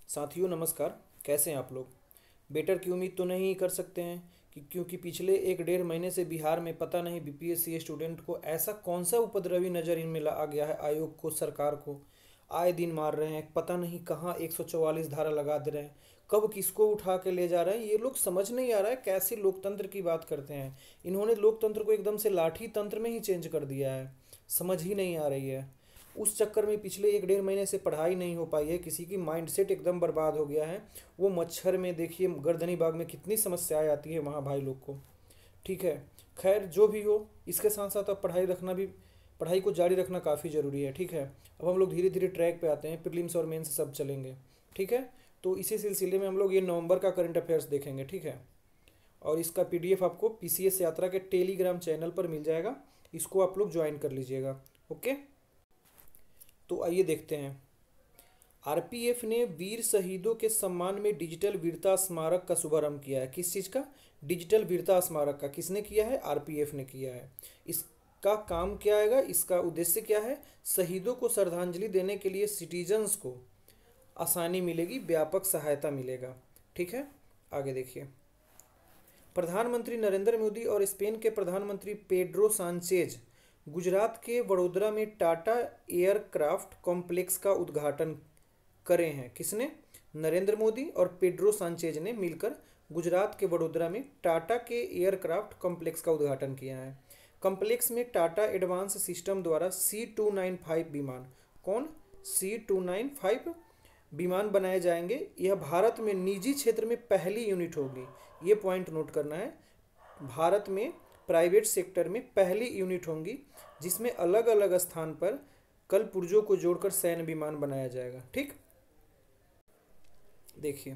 साथियों नमस्कार। कैसे हैं आप लोग? बेटर की उम्मीद तो नहीं कर सकते हैं क्योंकि पिछले एक डेढ़ महीने से बिहार में पता नहीं बीपीएससी स्टूडेंट को ऐसा कौन सा उपद्रवी नज़र इनमें आ गया है। आयोग को, सरकार को आए दिन मार रहे हैं। पता नहीं कहाँ 144 धारा लगा दे रहे हैं, कब किसको उठा के ले जा रहे हैं। ये लोग समझ नहीं आ रहा है कैसे लोकतंत्र की बात करते हैं। इन्होंने लोकतंत्र को एकदम से लाठी तंत्र में ही चेंज कर दिया है। समझ ही नहीं आ रही है। उस चक्कर में पिछले एक डेढ़ महीने से पढ़ाई नहीं हो पाई है। किसी की माइंडसेट एकदम बर्बाद हो गया है। वो मच्छर में देखिए, गर्दनी बाग में कितनी समस्याएं आती है वहाँ भाई लोग को। ठीक है, खैर जो भी हो, इसके साथ साथ अब पढ़ाई को जारी रखना काफ़ी ज़रूरी है। ठीक है, अब हम लोग धीरे धीरे ट्रैक पे आते हैं। प्रीलिम्स और मेंस सब चलेंगे। ठीक है, तो इसी सिलसिले में हम लोग ये नवंबर का करंट अफेयर्स देखेंगे। ठीक है, और इसका पीडीएफ आपको पीसीएस यात्रा के टेलीग्राम चैनल पर मिल जाएगा। इसको आप लोग ज्वाइन कर लीजिएगा। ओके, तो आइए देखते हैं। आरपीएफ ने वीर शहीदों के सम्मान में डिजिटल वीरता स्मारक का शुभारंभ किया है। किस चीज़ का? डिजिटल वीरता स्मारक का। किसने किया है? आरपीएफ ने किया है। इसका काम क्या आएगा? इसका उद्देश्य क्या है? शहीदों को श्रद्धांजलि देने के लिए सिटीजन्स को आसानी मिलेगी, व्यापक सहायता मिलेगा। ठीक है, आगे देखिए। प्रधानमंत्री नरेंद्र मोदी और स्पेन के प्रधानमंत्री पेड्रो सांचेज गुजरात के वडोदरा में टाटा एयरक्राफ्ट कॉम्प्लेक्स का उद्घाटन करे हैं। किसने? नरेंद्र मोदी और पेड्रो सांचेज ने मिलकर गुजरात के वडोदरा में टाटा के एयरक्राफ्ट कॉम्प्लेक्स का उद्घाटन किया है। कॉम्प्लेक्स में टाटा एडवांस सिस्टम द्वारा C295 विमान, कौन? C295 विमान बनाए जाएंगे। यह भारत में निजी क्षेत्र में पहली यूनिट होगी। ये पॉइंट नोट करना है। भारत में प्राइवेट सेक्टर में पहली यूनिट होंगी जिसमें अलग अलग स्थान पर कल पुर्जों को जोड़कर सैन्य विमान बनाया जाएगा। ठीक, देखिए।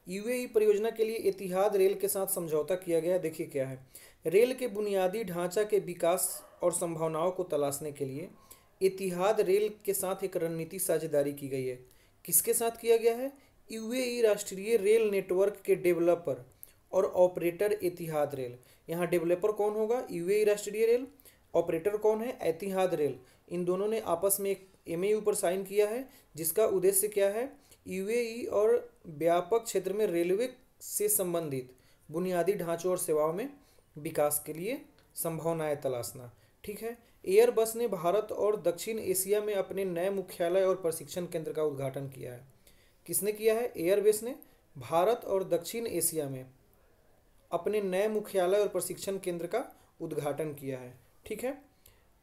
यूएई परियोजना के लिए एतिहाद रेल के साथ समझौता किया गया है। देखिए क्या है। रेल के बुनियादी ढांचा के विकास और संभावनाओं को तलाशने के लिए एतिहाद रेल के साथ एक रणनीतिक साझेदारी की गई है। किसके साथ किया गया है? यूएई राष्ट्रीय रेल नेटवर्क के डेवलपर और ऑपरेटर एतिहाद रेल। यहाँ डेवलपर कौन होगा? यूएई राष्ट्रीय रेल। ऑपरेटर कौन है? एतिहाद रेल। इन दोनों ने आपस में एक एमओयू पर साइन किया है जिसका उद्देश्य क्या है? यूएई और व्यापक क्षेत्र में रेलवे से संबंधित बुनियादी ढांचों और सेवाओं में विकास के लिए संभावनाएं तलाशना। ठीक है, एयरबस ने भारत और दक्षिण एशिया में अपने नए मुख्यालय और प्रशिक्षण केंद्र का उद्घाटन किया है। किसने किया है? एयरबस ने भारत और दक्षिण एशिया में अपने नए मुख्यालय और प्रशिक्षण केंद्र का उद्घाटन किया है। ठीक है,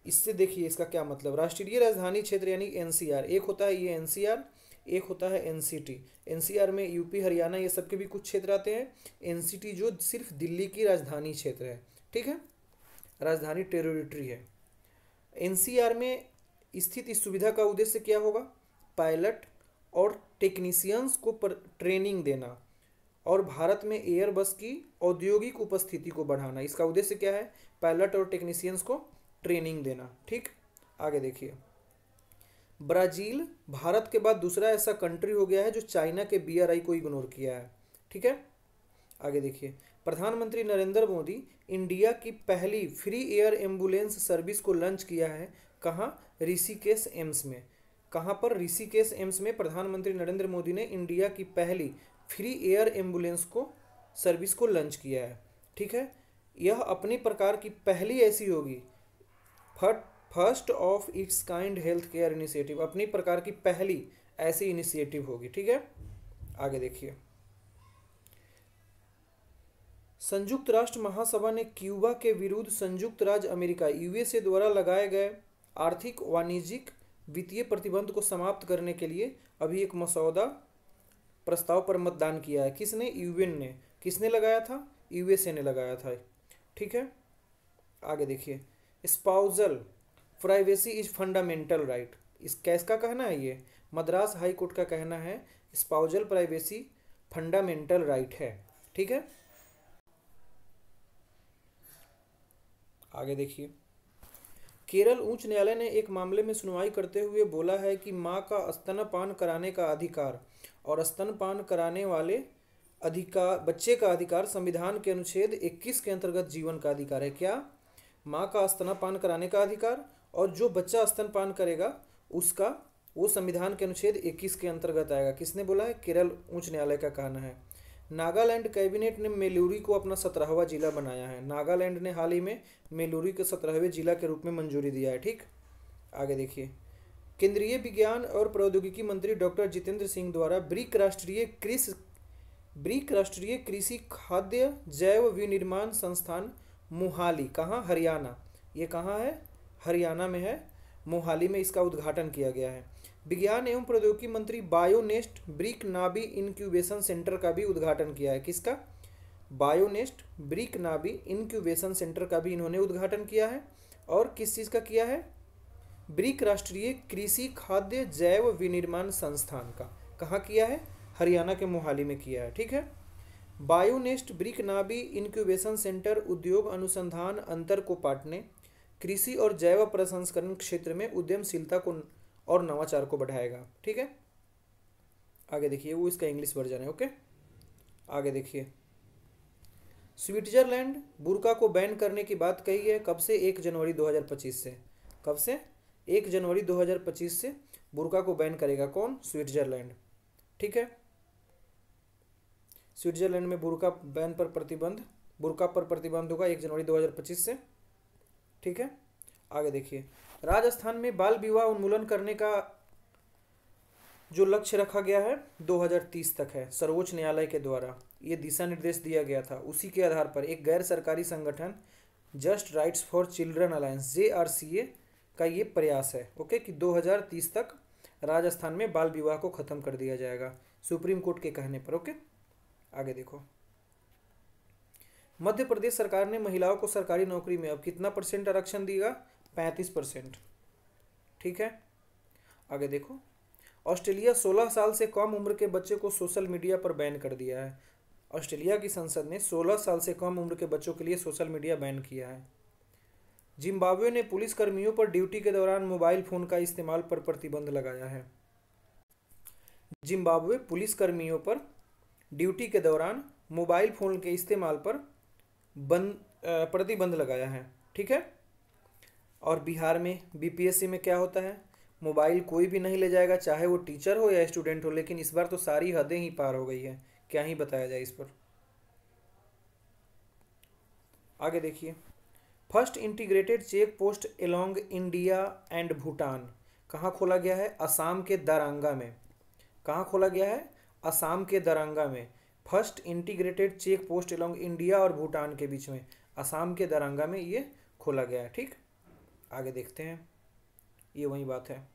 इससे देखिए इसका क्या मतलब। राष्ट्रीय राजधानी क्षेत्र यानी एनसीआर, एक होता है ये एनसीआर, एक होता है एनसीटी। एनसीआर में यूपी, हरियाणा ये सब के भी कुछ क्षेत्र आते हैं। एनसीटी जो सिर्फ दिल्ली की राजधानी क्षेत्र है। ठीक है, राजधानी टेरिटरी है। एनसीआर में स्थित इस सुविधा का उद्देश्य क्या होगा? पायलट और टेक्नीशियंस को ट्रेनिंग देना और भारत में एयरबस की औद्योगिक उपस्थिति को बढ़ाना। इसका उद्देश्य क्या है? पायलट और टेक्नीशियंस को ट्रेनिंग देना। ठीक, आगे देखिए। ब्राज़ील भारत के बाद दूसरा ऐसा कंट्री हो गया है जो चाइना के बीआरआई को इग्नोर किया है। ठीक है, आगे देखिए। प्रधानमंत्री नरेंद्र मोदी इंडिया की पहली फ्री एयर एम्बुलेंस सर्विस को लॉन्च किया है। कहाँ? ऋषिकेश एम्स में। कहाँ पर? ऋषिकेश एम्स में प्रधानमंत्री नरेंद्र मोदी ने इंडिया की पहली फ्री एयर एम्बुलेंस को सर्विस को लॉन्च किया है। ठीक है, यह अपनी प्रकार की पहली ऐसी होगी, first of its kind health care initiative, अपनी प्रकार की पहली ऐसी इनिशिएटिव होगी। ठीक है, आगे देखिए। संयुक्त राष्ट्र महासभा ने क्यूबा के विरुद्ध संयुक्त राज्य अमेरिका यूएसए द्वारा लगाए गए आर्थिक, वाणिज्यिक, वित्तीय प्रतिबंध को समाप्त करने के लिए अभी एक मसौदा प्रस्ताव पर मतदान किया है। किसने? यूएन ने। किसने लगाया था? यूएसए ने लगाया था। ठीक है, आगे देखिए। Spousal privacy is fundamental right, इस केस का कहना है, ये मद्रास हाई कोर्ट का कहना है। स्पाउजल प्राइवेसी फंडामेंटल राइट है। ठीक है, आगे देखिए। केरल उच्च न्यायालय ने एक मामले में सुनवाई करते हुए बोला है कि मां का स्तनपान कराने का अधिकार और स्तनपान कराने वाले बच्चे का अधिकार संविधान के अनुच्छेद 21 के अंतर्गत जीवन का अधिकार है। क्या? मां का स्तनपान कराने का अधिकार और जो बच्चा स्तनपान करेगा उसका वो संविधान के अनुच्छेद 21 के अंतर्गत आएगा। किसने बोला है? केरल उच्च न्यायालय का कहना है। नागालैंड कैबिनेट ने मेलूरी को अपना 17वां जिला बनाया है। नागालैंड ने हाल ही में मेलूरी को 17वें जिला के रूप में मंजूरी दिया है। ठीक, आगे देखिए। केंद्रीय विज्ञान और प्रौद्योगिकी मंत्री डॉक्टर जितेंद्र सिंह द्वारा ब्रिक राष्ट्रीय कृषि खाद्य जैव विनिर्माण संस्थान मोहाली, कहाँ? हरियाणा। ये कहाँ है? हरियाणा में है, मोहाली में इसका उद्घाटन किया गया है। विज्ञान एवं प्रौद्योगिकी मंत्री Bionest brick Nabi incubation centre का भी उद्घाटन किया है। किसका? Bionest brick Nabi incubation centre का भी इन्होंने उद्घाटन किया है। और किस चीज़ का किया है? ब्रिक राष्ट्रीय कृषि खाद्य जैव विनिर्माण संस्थान का। कहाँ किया है? हरियाणा के मोहाली में किया है। ठीक है। Bionest brick Nabi incubation centre उद्योग अनुसंधान अंतर को पाटने, कृषि और जैव प्रसंस्करण क्षेत्र में उद्यमशीलता को और नवाचार को बढ़ाएगा। ठीक है, आगे देखिए। वो इसका इंग्लिश वर्जन है। ओके, आगे देखिए। स्विट्जरलैंड बुर्का को बैन करने की बात कही है। कब से? 1 जनवरी 2025 से। कब से? 1 जनवरी 2025 से बुर्का को बैन करेगा। कौन? स्विट्जरलैंड। ठीक है, स्विट्जरलैंड में बुर्का पर प्रतिबंध होगा 1 जनवरी 2025 से। ठीक है, आगे देखिए। राजस्थान में बाल विवाह उन्मूलन करने का जो लक्ष्य रखा गया है 2030 तक है, सर्वोच्च न्यायालय के द्वारा ये दिशा निर्देश दिया गया था। उसी के आधार पर एक गैर सरकारी संगठन just rights for children alliance JRCA का ये प्रयास है। ओके, कि 2030 तक राजस्थान में बाल विवाह को खत्म कर दिया जाएगा, सुप्रीम कोर्ट के कहने पर। ओके, आगे देखो। मध्य प्रदेश सरकार ने महिलाओं को सरकारी नौकरी में अब कितना % आरक्षण देगा? 35%। ठीक है, आगे देखो। ऑस्ट्रेलिया 16 साल से कम उम्र के बच्चे को सोशल मीडिया पर बैन कर दिया है। ऑस्ट्रेलिया की संसद ने 16 साल से कम उम्र के बच्चों के लिए सोशल मीडिया बैन किया है। जिम्बाब्वे ने पुलिस कर्मियों पर ड्यूटी के दौरान मोबाइल फोन का इस्तेमाल पर प्रतिबंध लगाया है। जिम्बाब्वे पुलिस कर्मियों पर ड्यूटी के दौरान मोबाइल फोन के इस्तेमाल पर प्रतिबंध लगाया है। ठीक है, और बिहार में BPSC में क्या होता है? मोबाइल कोई भी नहीं ले जाएगा, चाहे वो टीचर हो या स्टूडेंट हो। लेकिन इस बार तो सारी हदें ही पार हो गई है, क्या ही बताया जाए इस पर। आगे देखिए। First integrated check post along India and Bhutan कहाँ खोला गया है? असम के दरांगा में। कहाँ खोला गया है? असम के दरांगा में। First integrated check post along India और भूटान के बीच में असम के दरांगा में ये खोला गया है। ठीक, आगे देखते हैं। ये वही बात है।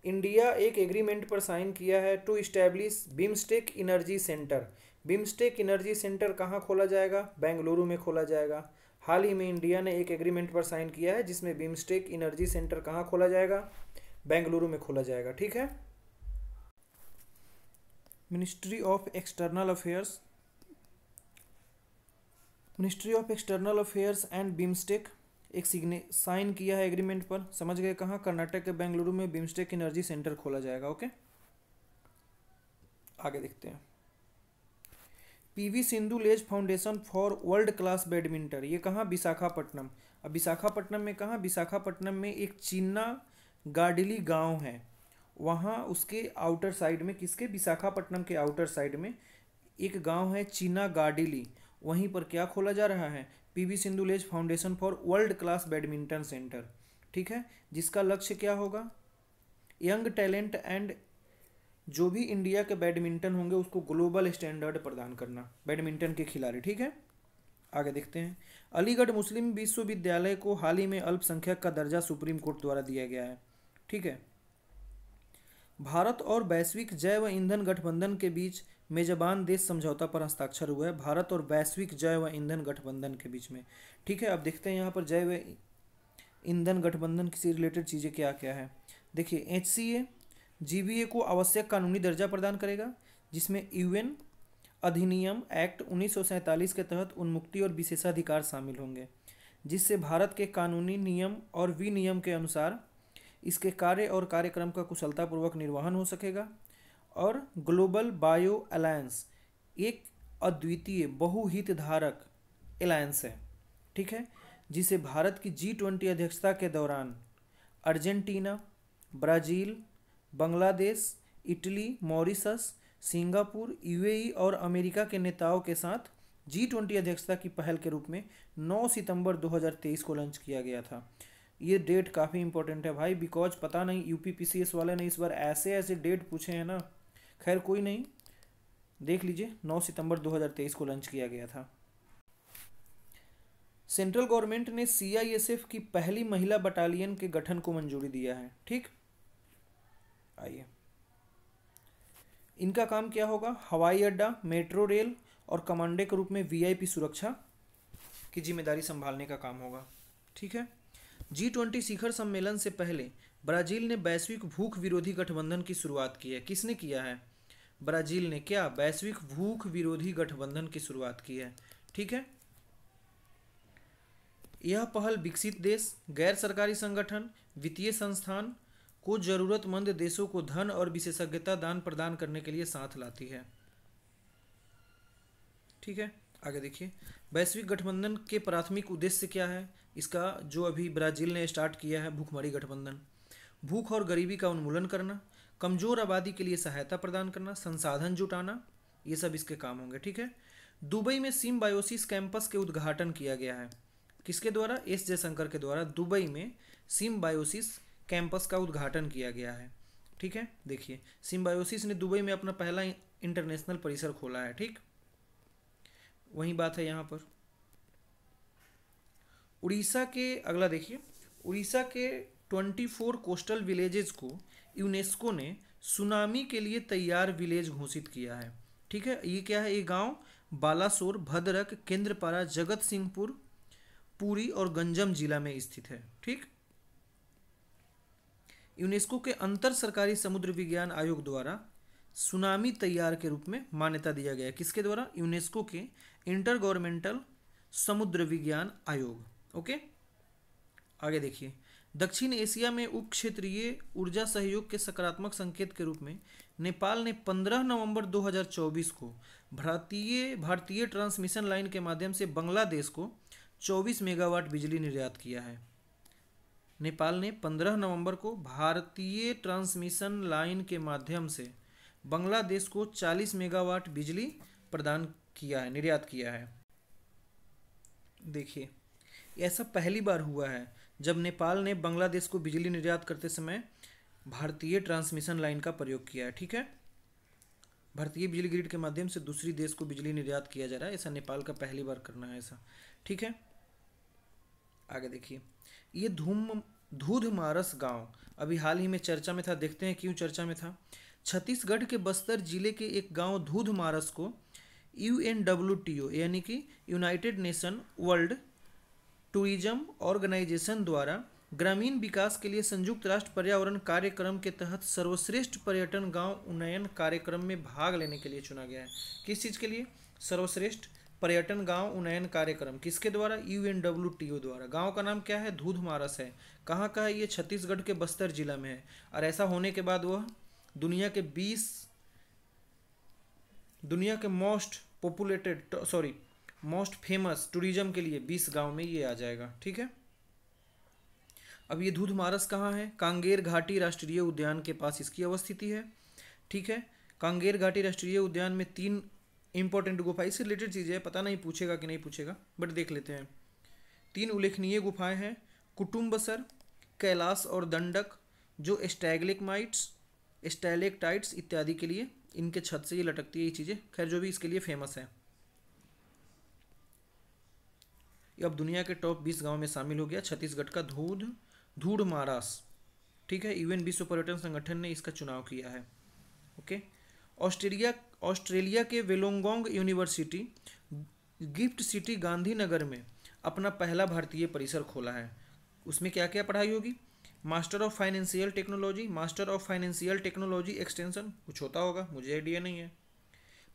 इंडिया एक एग्रीमेंट पर साइन किया है to establish BIMSTEC energy centre. BIMSTEC energy centre कहाँ खोला जाएगा? बेंगलुरु में खोला जाएगा। हाल ही में इंडिया ने एक एग्रीमेंट पर साइन किया है जिसमें बिम्स्टेक एनर्जी सेंटर कहाँ खोला जाएगा? बेंगलुरु में खोला जाएगा। ठीक है। Ministry of external affairs and BIMSTEC एक साइन किया है एग्रीमेंट पर। समझ गए कहाँ? कर्नाटक के बेंगलुरु में बिम्स्टेक एनर्जी सेंटर खोला जाएगा। ओके, आगे देखते हैं। PV Sindhu lays foundation for world class badminton, ये कहाँ? विशाखापट्टनम। अब विशाखापट्टनम में कहाँ? विशाखापट्टनम में एक चीना गाडिली गांव है, वहाँ उसके आउटर साइड में, किसके? विशाखापट्टनम के आउटर साइड में एक गांव है चीना गाडिली। वहीं पर क्या खोला जा रहा है? PV Sindhu lays foundation for world class badminton centre. ठीक है, जिसका लक्ष्य क्या होगा? यंग टैलेंट एंड जो भी इंडिया के बैडमिंटन होंगे उसको ग्लोबल स्टैंडर्ड प्रदान करना, बैडमिंटन के खिलाड़ी। ठीक है, आगे देखते हैं। अलीगढ़ मुस्लिम विश्वविद्यालय को हाल ही में अल्पसंख्यक का दर्जा सुप्रीम कोर्ट द्वारा दिया गया है। ठीक है। भारत और वैश्विक जैव ईंधन गठबंधन के बीच मेजबान देश समझौता पर हस्ताक्षर हुआ है। भारत और वैश्विक जैव ईंधन गठबंधन के बीच में। ठीक है, अब देखते हैं यहाँ पर जैव ईंधन गठबंधन से रिलेटेड चीज़ें क्या क्या है। देखिए, HCA GBA को आवश्यक कानूनी दर्जा प्रदान करेगा, जिसमें UN अधिनियम एक्ट 1947 के तहत उन्मुक्ति और विशेषाधिकार शामिल होंगे, जिससे भारत के कानूनी नियम और विनियम के अनुसार इसके कार्य और कार्यक्रम का कुशलतापूर्वक निर्वहन हो सकेगा। और ग्लोबल बायो अलायंस एक अद्वितीय बहुहितधारक एलायंस है। ठीक है, जिसे भारत की G20 अध्यक्षता के दौरान Argentina, Brazil, Bangladesh, Italy, Mauritius, Singapore, UAE और अमेरिका के नेताओं के साथ G20 अध्यक्षता की पहल के रूप में 9 सितंबर 2023 को लॉन्च किया गया था। ये डेट काफ़ी इंपॉर्टेंट है भाई, बिकॉज पता नहीं यूपीपीसीएस वाले ने इस बार ऐसे ऐसे डेट पूछे हैं ना। खैर कोई नहीं, देख लीजिए 9 सितंबर 2023 को लॉन्च किया गया था। सेंट्रल गवर्नमेंट ने सीआईएसएफ की पहली महिला बटालियन के गठन को मंजूरी दिया है। ठीक, आइए, इनका काम क्या होगा? हवाई अड्डा, मेट्रो रेल और कमांडो के रूप में वीआईपी सुरक्षा की जिम्मेदारी संभालने का काम होगा। ठीक है। G20 शिखर सम्मेलन से पहले ब्राजील ने वैश्विक भूख विरोधी गठबंधन की शुरुआत की है। किसने किया है? ब्राजील ने क्या? वैश्विक भूख विरोधी गठबंधन की शुरुआत की है। ठीक है। यह पहल विकसित देश, गैर सरकारी संगठन, वित्तीय संस्थान को जरूरतमंद देशों को धन और विशेषज्ञता दान प्रदान करने के लिए साथ लाती है। ठीक है, आगे देखिए, वैश्विक गठबंधन के प्राथमिक उद्देश्य क्या है इसका? जो अभी ब्राजील ने स्टार्ट किया है, भूखमरी गठबंधन। भूख और गरीबी का उन्मूलन करना, कमजोर आबादी के लिए सहायता प्रदान करना, संसाधन जुटाना, ये सब इसके काम होंगे। ठीक है। दुबई में सिम्बायोसिस कैंपस के उद्घाटन किया गया है। किसके द्वारा? एस जयशंकर के द्वारा दुबई में सिम्बायोसिस कैंपस का उद्घाटन किया गया है। ठीक है, देखिए, सिम्बायोसिस ने दुबई में अपना पहला इंटरनेशनल परिसर खोला है। ठीक, वही बात है यहाँ पर। उड़ीसा के, अगला देखिए, उड़ीसा के 24 कोस्टल विलेजेस को यूनेस्को ने सुनामी के लिए तैयार विलेज घोषित किया है। ठीक है, ये क्या है? ये गांव बालासोर, भद्रक, केंद्रपाड़ा, जगत सिंहपुर, पुरी और गंजम जिला में स्थित है। ठीक, यूनेस्को के अंतर सरकारी समुद्र विज्ञान आयोग द्वारा सुनामी तैयार के रूप में मान्यता दिया गया है। किसके द्वारा? यूनेस्को के इंटर गवर्नमेंटल समुद्र विज्ञान आयोग। ओके, आगे देखिए, दक्षिण एशिया में उप क्षेत्रीय ऊर्जा सहयोग के सकारात्मक संकेत के रूप में नेपाल ने 15 नवंबर 2024 को भारतीय ट्रांसमिशन लाइन के माध्यम से बांग्लादेश को 24 मेगावाट बिजली निर्यात किया है। नेपाल ने 15 नवंबर को भारतीय ट्रांसमिशन लाइन के माध्यम से बांग्लादेश को 40 मेगावाट बिजली प्रदान किया है, निर्यात किया है। देखिए, ऐसा पहली बार हुआ है जब नेपाल ने बांग्लादेश को बिजली निर्यात करते समय भारतीय ट्रांसमिशन लाइन का प्रयोग किया है। ठीक है, भारतीय बिजली ग्रिड के माध्यम से दूसरी देश को बिजली निर्यात किया जा रहा है, ऐसा नेपाल का पहली बार करना है ऐसा। ठीक है, आगे देखिए, ये धूधमारस गांव अभी हाल ही में चर्चा में था। देखते हैं क्यों चर्चा में था। छत्तीसगढ़ के बस्तर जिले के एक गांव धूधमारस को UNWTO यानी कि United Nation World Tourism Organization द्वारा ग्रामीण विकास के लिए संयुक्त राष्ट्र पर्यावरण कार्यक्रम के तहत सर्वश्रेष्ठ पर्यटन गांव उन्नयन कार्यक्रम में भाग लेने के लिए चुना गया है। किस चीज़ के लिए? सर्वश्रेष्ठ पर्यटन गांव उन्नयन कार्यक्रम। किसके द्वारा? UNWTO द्वारा। गांव का नाम क्या है? धूधमारस है। कहाँ का है ये? छत्तीसगढ़ के बस्तर जिला में है। और ऐसा होने के बाद वह दुनिया के मोस्ट फेमस टूरिज्म के लिए 20 गांव में ये आ जाएगा। ठीक है, अब ये धूधमारस कहाँ है? कांगेर घाटी राष्ट्रीय उद्यान के पास इसकी अवस्थिति है। ठीक है, कांगेर घाटी राष्ट्रीय उद्यान में 3 इंपॉर्टेंट गुफा, इससे रिलेटेड चीज़ें हैं, पता नहीं पूछेगा कि नहीं पूछेगा, बट देख लेते हैं। 3 उल्लेखनीय गुफाएं हैं, कुटुम्बसर, कैलाश और दंडक, जो स्टैलेक्टाइट्स इत्यादि के लिए इनके छत से ये लटकती है ये चीज़ें। खैर जो भी इसके लिए फेमस है। ये अब दुनिया के टॉप 20 गांव में शामिल हो गया छत्तीसगढ़ का धूधमारस। ठीक है, UN विश्व पर्यटन संगठन ने इसका चुनाव किया है। ओके, ऑस्ट्रेलिया के वेलोंगोंग यूनिवर्सिटी गिफ्ट सिटी गांधीनगर में अपना पहला भारतीय परिसर खोला है। उसमें क्या क्या पढ़ाई होगी? Master of financial technology, master of financial technology extension, कुछ होता होगा, मुझे आइडिया नहीं है।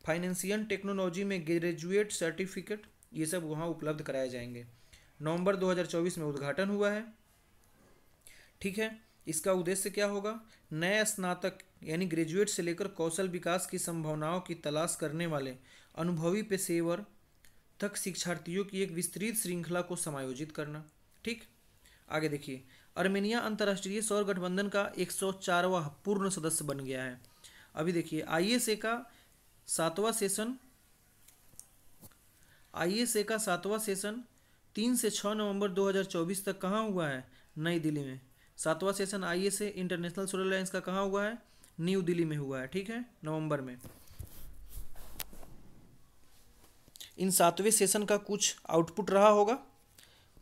फाइनेंशियल टेक्नोलॉजी में ग्रेजुएट सर्टिफिकेट, ये सब वहाँ उपलब्ध कराए जाएंगे। नवंबर 2024 में उद्घाटन हुआ है। ठीक है, इसका उद्देश्य क्या होगा? नए स्नातक यानी ग्रेजुएट से लेकर कौशल विकास की संभावनाओं की तलाश करने वाले अनुभवी पेशेवर तक शिक्षार्थियों की एक विस्तृत श्रृंखला को समायोजित करना। ठीक, आगे देखिए, अर्मेनिया अंतर्राष्ट्रीय सौर गठबंधन का 104वां पूर्ण सदस्य बन गया है। अभी देखिए सातवां सेशन आईएसए का 7वां सेशन 3 से 6 नवंबर 2024 तक कहाँ हुआ है? नई दिल्ली में। 7वां session ISA International Solar Alliance का कहाँ हुआ है? न्यू दिल्ली में हुआ है, ठीक है, नवंबर में। इन 7वें सेशन का कुछ आउटपुट रहा होगा,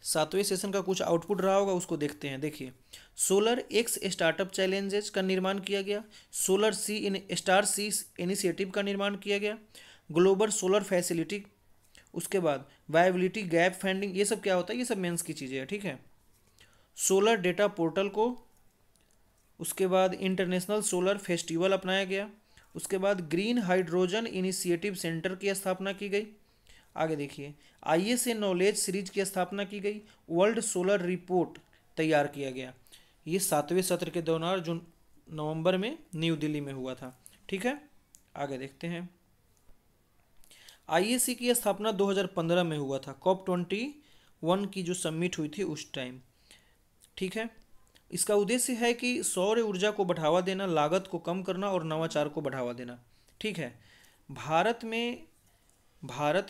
7वें सेशन का कुछ आउटपुट रहा होगा, उसको देखते हैं। देखिए, सोलर एक्स स्टार्टअप चैलेंजेस का निर्माण किया गया, सोलर स्टार सी इनिशिएटिव का निर्माण किया गया, ग्लोबल सोलर फैसिलिटी, उसके बाद वायबिलिटी गैप फंडिंग, ये सब क्या होता है? ये सब मेंस की चीज़ें हैं, ठीक है। सोलर डेटा पोर्टल को, उसके बाद इंटरनेशनल सोलर फेस्टिवल अपनाया गया, उसके बाद ग्रीन हाइड्रोजन इनिशिएटिव सेंटर की स्थापना की गई। आगे देखिए, आईएसए नॉलेज सीरीज की स्थापना की गई, वर्ल्ड सोलर रिपोर्ट तैयार किया गया। ये 7वें सत्र के दौरान जो नवंबर में न्यू दिल्ली में हुआ था, ठीक है। आगे देखते हैं, आईएसए की स्थापना 2015 में हुआ था, COP21 की जो समिट हुई थी उस टाइम, ठीक है। इसका उद्देश्य है कि सौर ऊर्जा को बढ़ावा देना, लागत को कम करना और नवाचार को बढ़ावा देना, ठीक है। भारत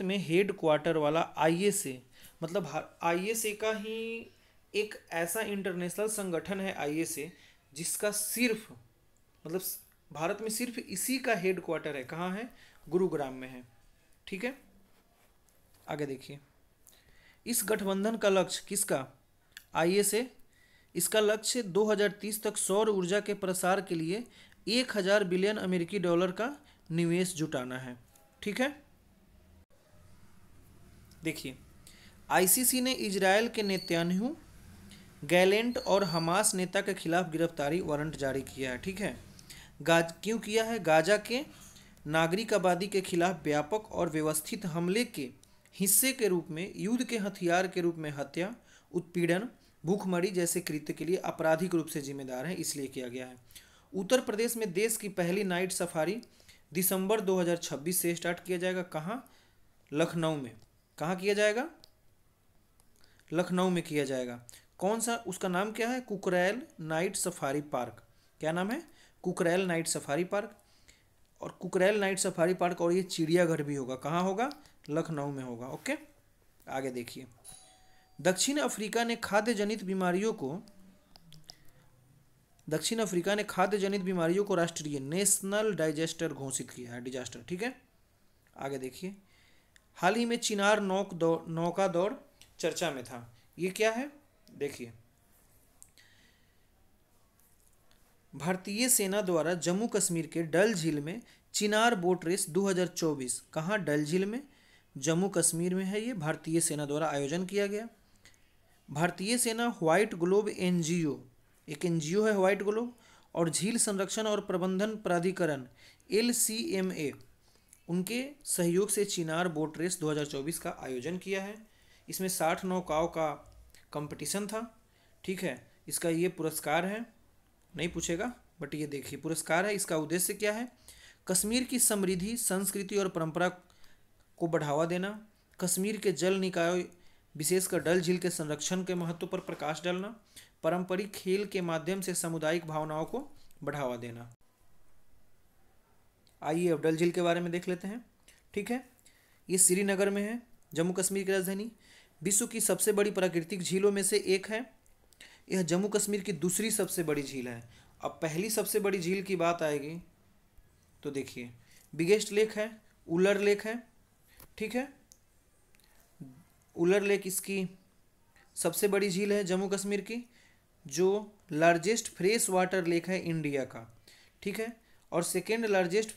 में हेड क्वार्टर वाला आईएसए, मतलब आईएसए का ही एक ऐसा इंटरनेशनल संगठन है आईएसए, जिसका सिर्फ मतलब भारत में सिर्फ इसी का हेड क्वार्टर है। कहाँ है? गुरुग्राम में है, ठीक है। आगे देखिए, इस गठबंधन का लक्ष्य किसका? आईएसए, इसका लक्ष्य 2030 तक सौर ऊर्जा के प्रसार के लिए 1000 बिलियन अमेरिकी डॉलर का निवेश जुटाना है, ठीक है। देखिए, आईसीसी ने इजरायल के नेतन्याहू, गैलेंट और हमास नेता के खिलाफ गिरफ्तारी वारंट जारी किया है, ठीक है। क्यों किया है? गाजा के नागरिक आबादी के खिलाफ व्यापक और व्यवस्थित हमले के हिस्से के रूप में युद्ध के हथियार के रूप में हत्या, उत्पीड़न, भूखमरी जैसे कृत्य के लिए आपराधिक रूप से जिम्मेदार है, इसलिए किया गया है। उत्तर प्रदेश में देश की पहली नाइट सफारी दिसंबर 2026 से स्टार्ट किया जाएगा। कहाँ? लखनऊ में। कहाँ किया जाएगा? लखनऊ में किया जाएगा। कौन सा? उसका नाम क्या है? Kukrail night safari park. क्या नाम है? Kukrail night safari park. और कुकरैल नाइट सफारी पार्क, और ये चिड़ियाघर भी होगा। कहाँ होगा? लखनऊ में होगा, ओके। आगे देखिए, दक्षिण अफ्रीका ने खाद्य जनित बीमारियों को राष्ट्रीय नेशनल डाइजेस्टर घोषित किया है, डिजास्टर, ठीक है। आगे देखिए, हाल ही में चिनार नौका दौड़ चर्चा में था। ये क्या है? देखिए, भारतीय सेना द्वारा जम्मू कश्मीर के डल झील में चिनार बोट रेस 2024, कहाँ? डल झील में, जम्मू कश्मीर में है। ये भारतीय सेना द्वारा आयोजन किया गया। भारतीय सेना व्हाइट ग्लोब एनजीओ, एक एनजीओ है व्हाइट ग्लोब, और झील संरक्षण और प्रबंधन प्राधिकरण LCMA, उनके सहयोग से चिनार बोट रेस 2024 का आयोजन किया है। इसमें 60 नौकाओं का कंपटीशन था, ठीक है। इसका ये पुरस्कार है, नहीं पूछेगा बट ये देखिए पुरस्कार है। इसका उद्देश्य क्या है? कश्मीर की समृद्धि, संस्कृति और परंपरा को बढ़ावा देना, कश्मीर के जल निकायों विशेषकर डल झील के संरक्षण के महत्व पर प्रकाश डालना, पारंपरिक खेल के माध्यम से सामुदायिक भावनाओं को बढ़ावा देना। आइए अब डल झील के बारे में देख लेते हैं, ठीक है। ये श्रीनगर में है, जम्मू कश्मीर की राजधानी। विश्व की सबसे बड़ी प्राकृतिक झीलों में से एक है। यह जम्मू कश्मीर की दूसरी सबसे बड़ी झील है। अब पहली सबसे बड़ी झील की बात आएगी तो देखिए, बिगेस्ट लेक है, उलर लेक है, ठीक है। उलर लेक इसकी सबसे बड़ी झील है जम्मू कश्मीर की, जो लार्जेस्ट फ्रेश वाटर लेक है इंडिया का, ठीक है। और second largest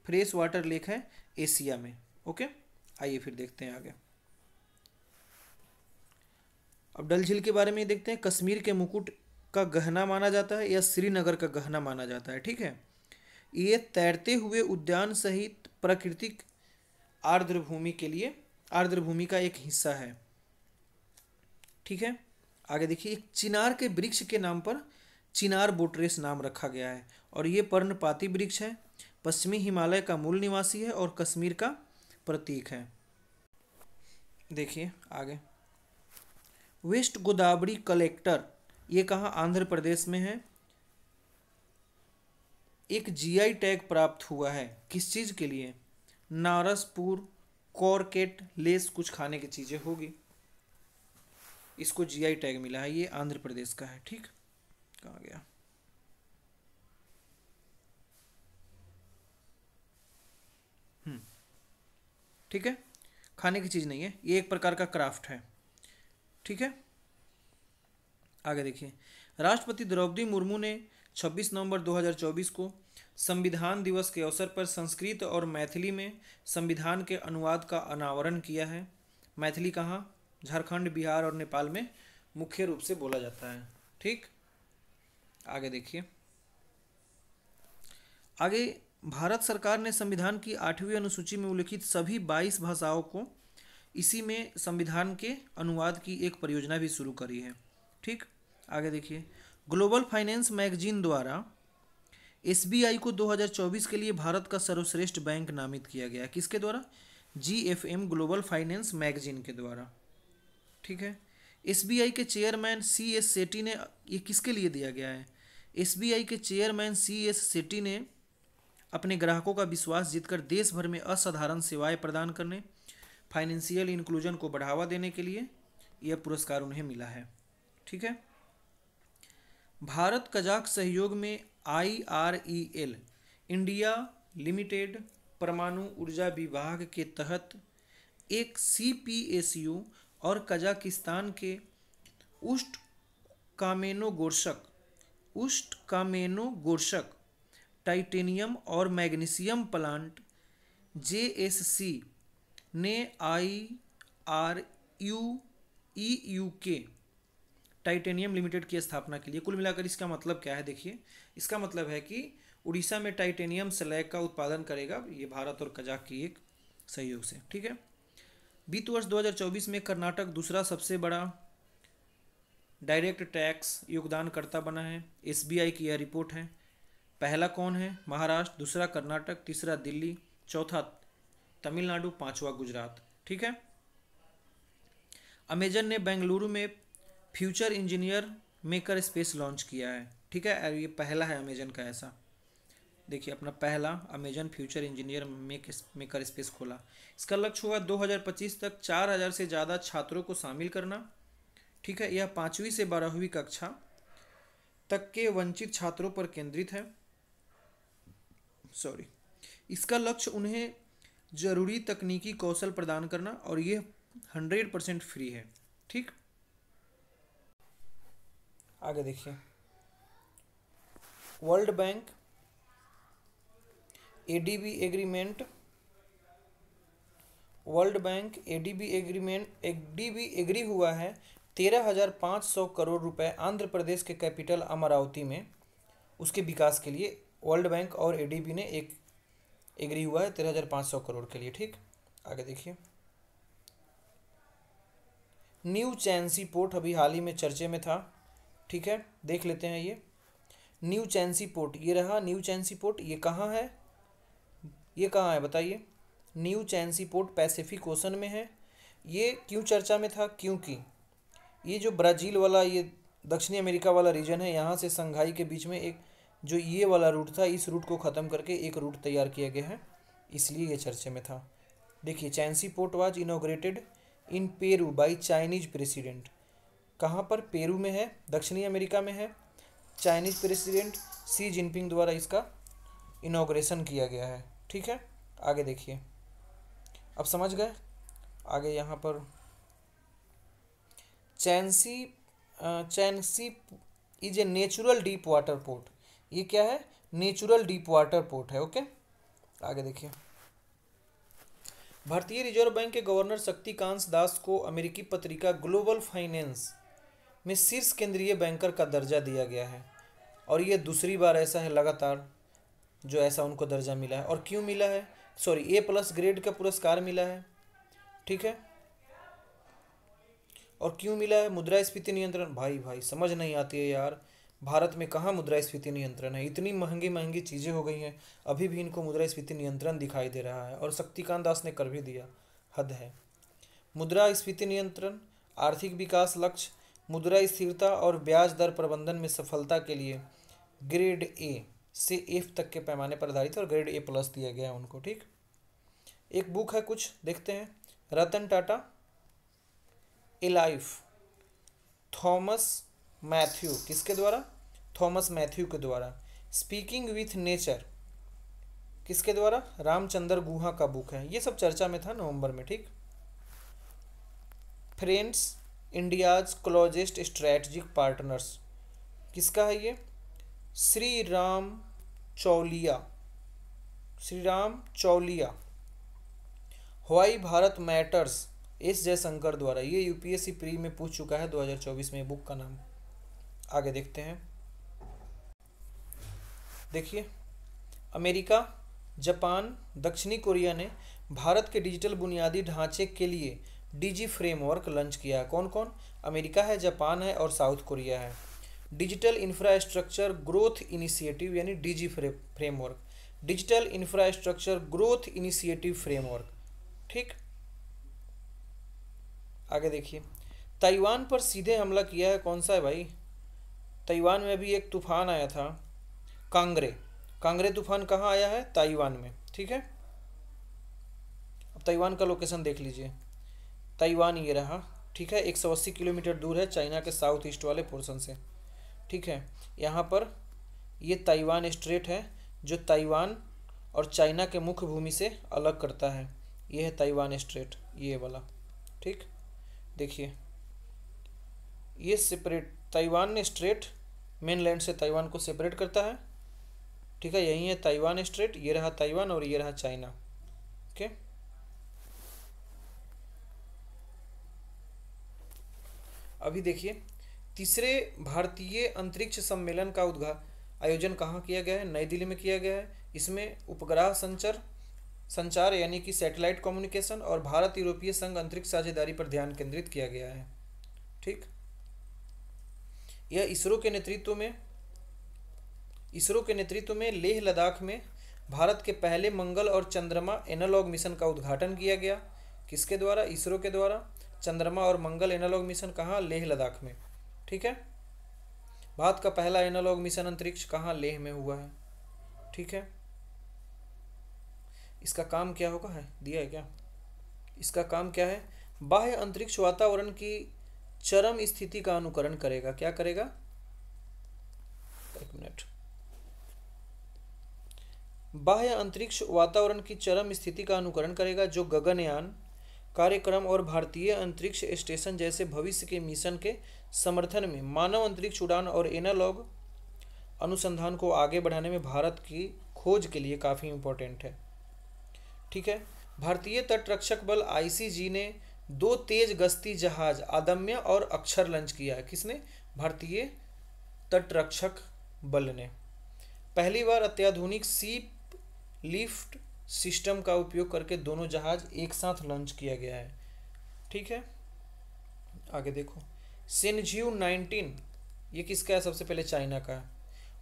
fresh water lake है एशिया में, ओके। आइए फिर देखते हैं आगे। अब डल झील के बारे में देखते हैं। कश्मीर के मुकुट का गहना माना जाता है या श्रीनगर का गहना माना जाता है, ठीक है। ये तैरते हुए उद्यान सहित प्राकृतिक आर्द्रभूमि का एक हिस्सा है, ठीक है। आगे देखिए, एक चिनार के वृक्ष के नाम पर चिनार बोटरेस नाम रखा गया है, और ये पर्णपाती वृक्ष है, पश्चिमी हिमालय का मूल निवासी है और कश्मीर का प्रतीक है। देखिए आगे, वेस्ट गोदावरी कलेक्टर ये कहाँ, आंध्र प्रदेश में है। एक जीआई टैग प्राप्त हुआ है, किस चीज़ के लिए? नारसपुर कॉर्केट लेस, कुछ खाने की चीज़ें होगी, इसको जीआई टैग मिला है। ये आंध्र प्रदेश का है। ठीक, कहाँ गया? ठीक है, खाने की चीज़ नहीं है, ये एक प्रकार का क्राफ्ट है। ठीक है, आगे देखिए। राष्ट्रपति द्रौपदी मुर्मू ने 26 नवंबर 2024 को संविधान दिवस के अवसर पर संस्कृत और मैथिली में संविधान के अनुवाद का अनावरण किया है। मैथिली कहाँ? झारखंड, बिहार और नेपाल में मुख्य रूप से बोला जाता है। ठीक, आगे देखिए। आगे, भारत सरकार ने संविधान की 8वीं अनुसूची में उल्लिखित सभी 22 भाषाओं को इसी में संविधान के अनुवाद की एक परियोजना भी शुरू करी है। ठीक, आगे देखिए। ग्लोबल फाइनेंस मैगजीन द्वारा एसबीआई को 2024 के लिए भारत का सर्वश्रेष्ठ बैंक नामित किया गया। किसके द्वारा? जीएफएम ग्लोबल फाइनेंस मैगजीन के द्वारा। ठीक है, एसबीआई के चेयरमैन सीएस सेठी ने, ये किसके लिए दिया गया है? एसबीआई के चेयरमैन सीएस सेठी ने अपने ग्राहकों का विश्वास जीतकर देश भर में असाधारण सेवाएं प्रदान करने, फाइनेंशियल इंक्लूजन को बढ़ावा देने के लिए यह पुरस्कार उन्हें मिला है। ठीक है, भारत कजाक सहयोग में IREL इंडिया लिमिटेड परमाणु ऊर्जा विभाग के तहत एक CPSU और कजाकिस्तान के उस्ट कामेनोगोर्स्क टाइटेनियम और मैग्नीशियम प्लांट JSC ने IREU के टाइटेनियम लिमिटेड की स्थापना के लिए। कुल मिलाकर इसका मतलब क्या है? देखिए, इसका मतलब है कि उड़ीसा में टाइटेनियम स्लैग का उत्पादन करेगा ये भारत और कजाक की एक सहयोग से। ठीक है, वित्त वर्ष 2024 में कर्नाटक दूसरा सबसे बड़ा डायरेक्ट टैक्स योगदानकर्ता बना है। एसबीआई की यह रिपोर्ट है। पहला कौन है? महाराष्ट्र, दूसरा कर्नाटक, तीसरा दिल्ली, चौथा तमिलनाडु, पांचवा गुजरात। ठीक है, अमेजन ने बेंगलुरु में future engineer maker space launch किया है। ठीक है, और ये पहला है अमेजन का ऐसा। देखिए, अपना पहला Amazon future engineer maker space खोला। इसका लक्ष्य होगा 2025 तक 4000 से ज़्यादा छात्रों को शामिल करना। ठीक है, यह 5वीं से 12वीं कक्षा तक के वंचित छात्रों पर केंद्रित है। इसका लक्ष्य उन्हें जरूरी तकनीकी कौशल प्रदान करना, और ये 100% फ्री है। ठीक, आगे देखिए। वर्ल्ड बैंक एडीबी एग्री हुआ है 13,500 करोड़ रुपए आंध्र प्रदेश के कैपिटल अमरावती में उसके विकास के लिए। वर्ल्ड बैंक और एडीबी ने एक एग्री हुआ है 13,500 करोड़ के लिए। ठीक, आगे देखिए। न्यू चैंसी पोर्ट अभी हाल ही में चर्चे में था। ठीक है, देख लेते हैं। ये न्यू चैंसी पोर्ट, ये रहा न्यू चैंसी पोर्ट। ये कहाँ है? ये कहाँ है बताइए? न्यू चैंसी पोर्ट पैसिफिक ओशन में है। ये क्यों चर्चा में था? क्योंकि ये जो ब्राज़ील वाला, ये दक्षिणी अमेरिका वाला रीजन है, यहाँ से संघाई के बीच में एक जो ये वाला रूट था, इस रूट को ख़त्म करके एक रूट तैयार किया गया है, इसलिए ये चर्चे में था। देखिए, Chancay port was inaugurated in Peru by Chinese president. कहाँ पर? पेरू में है, दक्षिणी अमेरिका में है। चाइनीज प्रेसिडेंट शी जिनपिंग द्वारा इसका इनॉग्रेशन किया गया है। ठीक है, आगे देखिए। अब समझ गए? आगे यहाँ पर Chancay is a natural deep water port. ये क्या है? नेचुरल डीप वाटर पोर्ट है। ओके, आगे देखिए। भारतीय रिजर्व बैंक के गवर्नर शक्तिकांत दास को अमेरिकी पत्रिका ग्लोबल फाइनेंस में शीर्ष केंद्रीय बैंकर का दर्जा दिया गया है, और ये दूसरी बार ऐसा है लगातार जो ऐसा उनको दर्जा मिला है। और क्यों मिला है? A+ ग्रेड का पुरस्कार मिला है। ठीक है, और क्यों मिला है? मुद्रास्फीति नियंत्रण। भाई समझ नहीं आती है यार, भारत में कहाँ मुद्रास्फीति नियंत्रण है? इतनी महंगी महंगी चीज़ें हो गई हैं, अभी भी इनको मुद्रास्फीति नियंत्रण दिखाई दे रहा है, और शक्तिकांत दास ने कर भी दिया। हद है। मुद्रास्फीति नियंत्रण, आर्थिक विकास लक्ष्य मुद्रा स्थिरता और ब्याज दर प्रबंधन में सफलता के लिए ग्रेड ए से एफ तक के पैमाने पर आधारित और ग्रेड ए प्लस दिया गया है उनको। ठीक, एक बुक है, कुछ देखते हैं। Ratan Tata a life, Thomas Matthew, किसके द्वारा? थॉमस मैथ्यू के द्वारा। स्पीकिंग विथ नेचर, किसके द्वारा? रामचंद्र गुहा का बुक है। ये सब चर्चा में था नवंबर में। ठीक, friends India's closest strategic partners, किसका है ये? श्री राम चौलिया, श्री राम चौलिया। हवाई भारत मैटर्स, एस जयशंकर द्वारा। ये यूपीएससी प्री में पूछ चुका है 2024 में, बुक का नाम। आगे देखते हैं। देखिए, अमेरिका, जापान, दक्षिणी कोरिया ने भारत के डिजिटल बुनियादी ढांचे के लिए डीजी फ्रेमवर्क लॉन्च किया है। कौन कौन? अमेरिका है, जापान है और साउथ कोरिया है। डिजिटल इंफ्रास्ट्रक्चर ग्रोथ इनिशिएटिव यानी DG framework, digital infrastructure growth initiative framework. ठीक, आगे देखिए। ताइवान पर सीधे हमला किया है, कौन सा है भाई? ताइवान में अभी एक तूफान आया था, कांगरे तूफान कहाँ आया है? ताइवान में। ठीक है, अब ताइवान का लोकेशन देख लीजिए। ताइवान ये रहा। ठीक है, 180 किलोमीटर दूर है चाइना के साउथ ईस्ट वाले पोर्शन से। ठीक है, यहाँ पर ये ताइवान स्ट्रेट है जो ताइवान और चाइना के मुख्य भूमि से अलग करता है। ये है ताइवान स्ट्रेट, ये वाला। ठीक, देखिए ये सेपरेट, ताइवान स्ट्रेट मेनलैंड से ताइवान को सेपरेट करता है। ठीक है, यही है ताइवान स्ट्रेट, ये रहा ताइवान और ये रहा चाइना। ओके, अभी देखिए, तीसरे भारतीय अंतरिक्ष सम्मेलन का आयोजन कहाँ किया गया है? नई दिल्ली में किया गया है। इसमें उपग्रह संचार यानी कि सैटेलाइट कम्युनिकेशन और भारत यूरोपीय संघ अंतरिक्ष साझेदारी पर ध्यान केंद्रित किया गया है। ठीक, यह इसरो के नेतृत्व में लेह लद्दाख में भारत के पहले मंगल और चंद्रमा एनालॉग मिशन का उद्घाटन किया गया। किसके द्वारा? इसरो के द्वारा। चंद्रमा और मंगल एनालॉग मिशन कहाँ? लेह लद्दाख में। ठीक है, भारत का पहला एनालॉग मिशन अंतरिक्ष कहाँ? लेह में हुआ है। ठीक है, इसका काम क्या होगा है दिया है क्या? इसका काम क्या है? बाह्य अंतरिक्ष वातावरण की चरम स्थिति का अनुकरण करेगा। क्या करेगा? एक मिनट। बाह्य अंतरिक्ष वातावरण की चरम स्थिति का अनुकरण करेगा जो गगनयान कार्यक्रम और भारतीय अंतरिक्ष स्टेशन जैसे भविष्य के मिशन के समर्थन में मानव अंतरिक्ष उड़ान और एनालॉग अनुसंधान को आगे बढ़ाने में भारत की खोज के लिए काफ़ी इम्पोर्टेंट है। ठीक है, भारतीय तटरक्षक बल आईसीजी ने 2 तेज गश्ती जहाज अदम्य और अक्षर लॉन्च किया है। किसने? भारतीय तटरक्षक बल ने। पहली बार अत्याधुनिक शिप लिफ्ट सिस्टम का उपयोग करके दोनों जहाज एक साथ लॉन्च किया गया है। ठीक है, आगे देखो। सेनझियू 19 ये किसका है? सबसे पहले चाइना का है।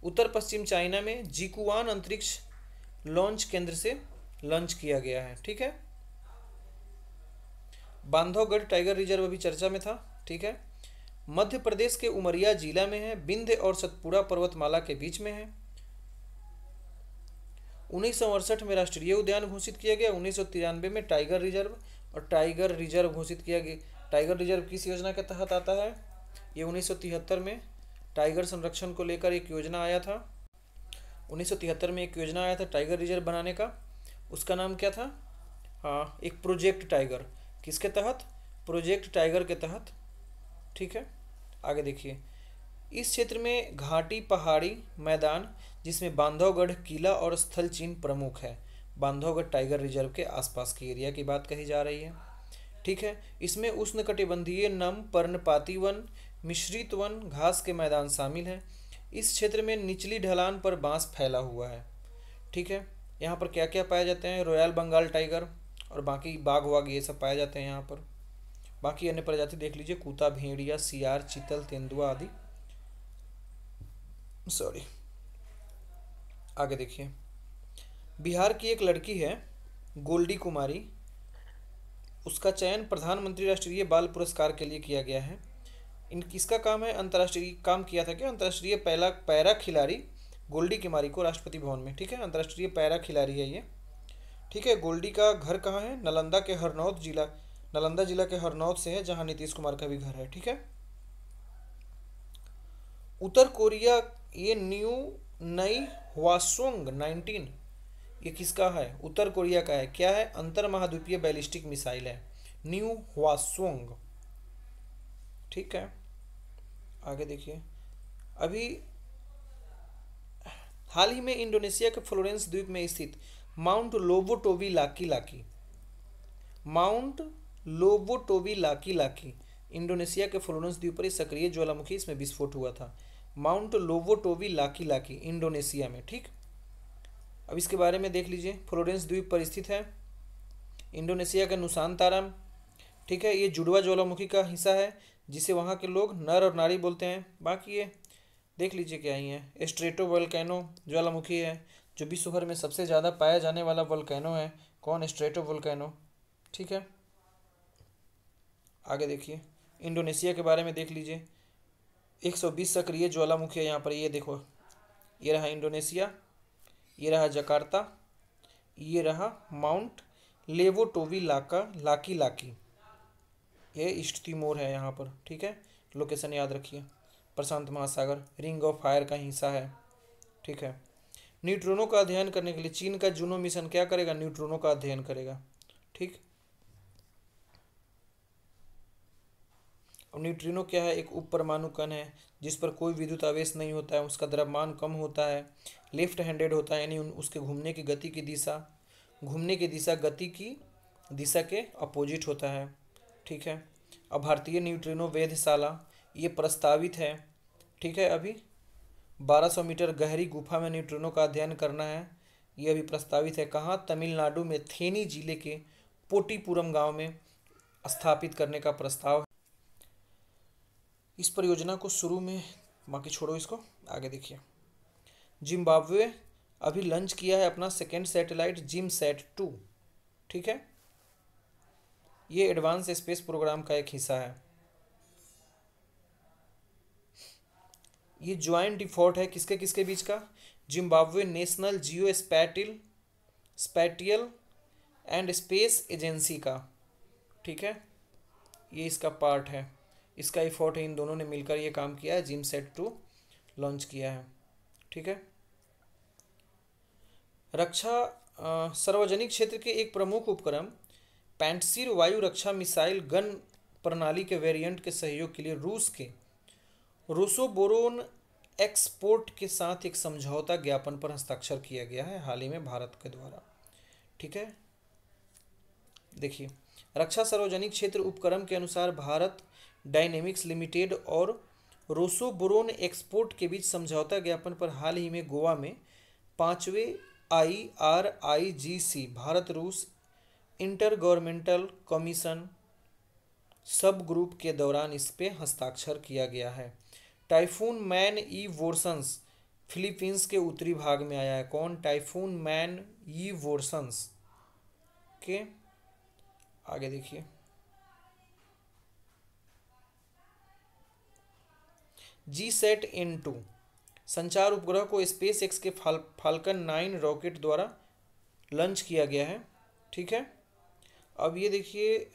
उत्तर पश्चिम चाइना में जिकुआन अंतरिक्ष लॉन्च केंद्र से लॉन्च किया गया है। ठीक है, बांधवगढ़ टाइगर रिजर्व अभी चर्चा में था। ठीक है, मध्य प्रदेश के उमरिया जिला में है, विंध्य और सतपुड़ा पर्वतमाला के बीच में है। 1968 में राष्ट्रीय उद्यान घोषित किया गया। 1993 में टाइगर रिजर्व घोषित किया गया। टाइगर रिजर्व किस योजना के तहत आता है? ये 1973 में टाइगर संरक्षण को लेकर एक योजना आया था। 1973 में एक योजना आया था टाइगर रिजर्व बनाने का। उसका नाम क्या था? हाँ, एक प्रोजेक्ट टाइगर। किसके तहत? प्रोजेक्ट टाइगर के तहत। ठीक है, आगे देखिए। इस क्षेत्र में घाटी पहाड़ी मैदान जिसमें बांधवगढ़ किला और स्थल चिन्ह प्रमुख है। बांधवगढ़ टाइगर रिजर्व के आसपास की एरिया की बात कही जा रही है। ठीक है, इसमें उष्णकटिबंधीय नम पर्णपाती वन, मिश्रित वन, घास के मैदान शामिल हैं। इस क्षेत्र में निचली ढलान पर बांस फैला हुआ है। ठीक है, यहाँ पर क्या क्या पाए जाते हैं? रॉयल बंगाल टाइगर और बाकी बाघ वाघ ये सब पाए जाते हैं यहाँ पर। बाकी अन्य प्रजाति देख लीजिए, कूता, भेड़िया, सियार, चीतल, तेंदुआ आदि। सॉरी, आगे देखिए। बिहार की एक लड़की है गोल्डी कुमारी, उसका चयन प्रधानमंत्री राष्ट्रीय बाल पुरस्कार के लिए किया गया है। इन किसका काम है? अंतर्राष्ट्रीय काम किया था क्या? अंतर्राष्ट्रीय पहला पैरा खिलाड़ी गोल्डी कुमारी को राष्ट्रपति भवन में, ठीक है, अंतर्राष्ट्रीय पैरा खिलाड़ी है ये, ठीक है। गोल्डी का घर कहाँ है? नालंदा जिला के हरनौत से है, जहाँ नीतीश कुमार का भी घर है, ठीक है। उत्तर कोरिया, ये न्यू नई हवासोंग 19, ये किसका है? उत्तर कोरिया का है। क्या है? अंतर महाद्वीपीय बैलिस्टिक मिसाइल है, न्यू हवासोंग, ठीक है। आगे देखिए, अभी हाल ही में इंडोनेशिया के फ्लोरेंस द्वीप में स्थित माउंट लोबोटोवी लाकी लाकी इंडोनेशिया के फ्लोरेंस द्वीप पर सक्रिय ज्वालामुखी, इसमें विस्फोट हुआ था। माउंट लोबोटोवी लाकी लाकी इंडोनेशिया में, ठीक। अब इसके बारे में देख लीजिए। फ्लोरेंस द्वीप पर स्थित है, इंडोनेशिया का नुसांताराम, ठीक है। ये जुड़वा ज्वालामुखी का हिस्सा है, जिसे वहाँ के लोग नर और नारी बोलते हैं। बाकी ये देख लीजिए क्या ही है। स्ट्रेटो वोल्केनो ज्वालामुखी है, जो विश्व भर में सबसे ज़्यादा पाया जाने वाला वोल्केनो है। कौन? स्ट्रेटो वोल्केनो, ठीक है। आगे देखिए, इंडोनेशिया के बारे में देख लीजिए। 120 सक्रिय ज्वालामुखी है यहाँ पर। ये देखो, ये रहा इंडोनेशिया, ये रहा जकार्ता, ये रहा माउंट लेवोटोवी लाकी लाकी, ये ईस्ट तिमोर है यहाँ पर, ठीक है। लोकेशन याद रखिए। प्रशांत महासागर रिंग ऑफ फायर का हिस्सा है, ठीक है। न्यूट्रॉनों का अध्ययन करने के लिए चीन का जूनो मिशन क्या करेगा? न्यूट्रॉनों का अध्ययन करेगा, ठीक। अब न्यूट्रिनो क्या है? एक उप परमाणु कण है, जिस पर कोई विद्युत आवेश नहीं होता है, उसका द्रव्यमान कम होता है, लेफ्ट हैंडेड होता है, यानी उसके घूमने की दिशा गति की दिशा के अपोजिट होता है, ठीक है। अब भारतीय न्यूट्रिनो वेधशाला ये प्रस्तावित है, ठीक है। अभी 1200 मीटर गहरी गुफा में न्यूट्रिनो का अध्ययन करना है, ये अभी प्रस्तावित है। कहाँ? तमिलनाडु में थेनी जिले के पोटीपुरम गांव में स्थापित करने का प्रस्ताव है। इस परियोजना को शुरू में, बाकी छोड़ो इसको, आगे देखिए। जिम्बाब्वे अभी लॉन्च किया है अपना सेकेंड सैटेलाइट जिमसैट-2, ठीक है। ये एडवांस स्पेस प्रोग्राम का एक हिस्सा है। ये ज्वाइंट इफोर्ट है किसके किसके बीच का? Zimbabwe national Jio spatial and space agency का, ठीक है। ये इसका पार्ट है, इसका इफोर्ट है, इन दोनों ने मिलकर ये काम किया है, जिमसैट-2 लॉन्च किया है, ठीक है। रक्षा सार्वजनिक क्षेत्र के एक प्रमुख उपक्रम पैंटसिर वायु रक्षा मिसाइल गन प्रणाली के वेरिएंट के सहयोग के लिए रूस के रोसोबोरोन एक्सपोर्ट के साथ एक समझौता ज्ञापन पर हस्ताक्षर किया गया है हाल ही में भारत के द्वारा, ठीक है। देखिए, रक्षा सार्वजनिक क्षेत्र उपक्रम के अनुसार भारत डायनेमिक्स लिमिटेड और रोसोबोरोन एक्सपोर्ट के बीच समझौता ज्ञापन पर हाल ही में गोवा में 5वें IRIGC भारत रूस इंटर गवर्नमेंटल कमीशन सब ग्रुप के दौरान इस पे हस्ताक्षर किया गया है। टाइफून मैन ई वोर्सन्स फिलीपींस के उत्तरी भाग में आया है। कौन? टाइफून मैन ई वोर्सन्स के आगे देखिए। GSAT-N2 संचार उपग्रह को स्पेस एक्स के फाल्कन 9 रॉकेट द्वारा लॉन्च किया गया है, ठीक है। अब ये देखिए,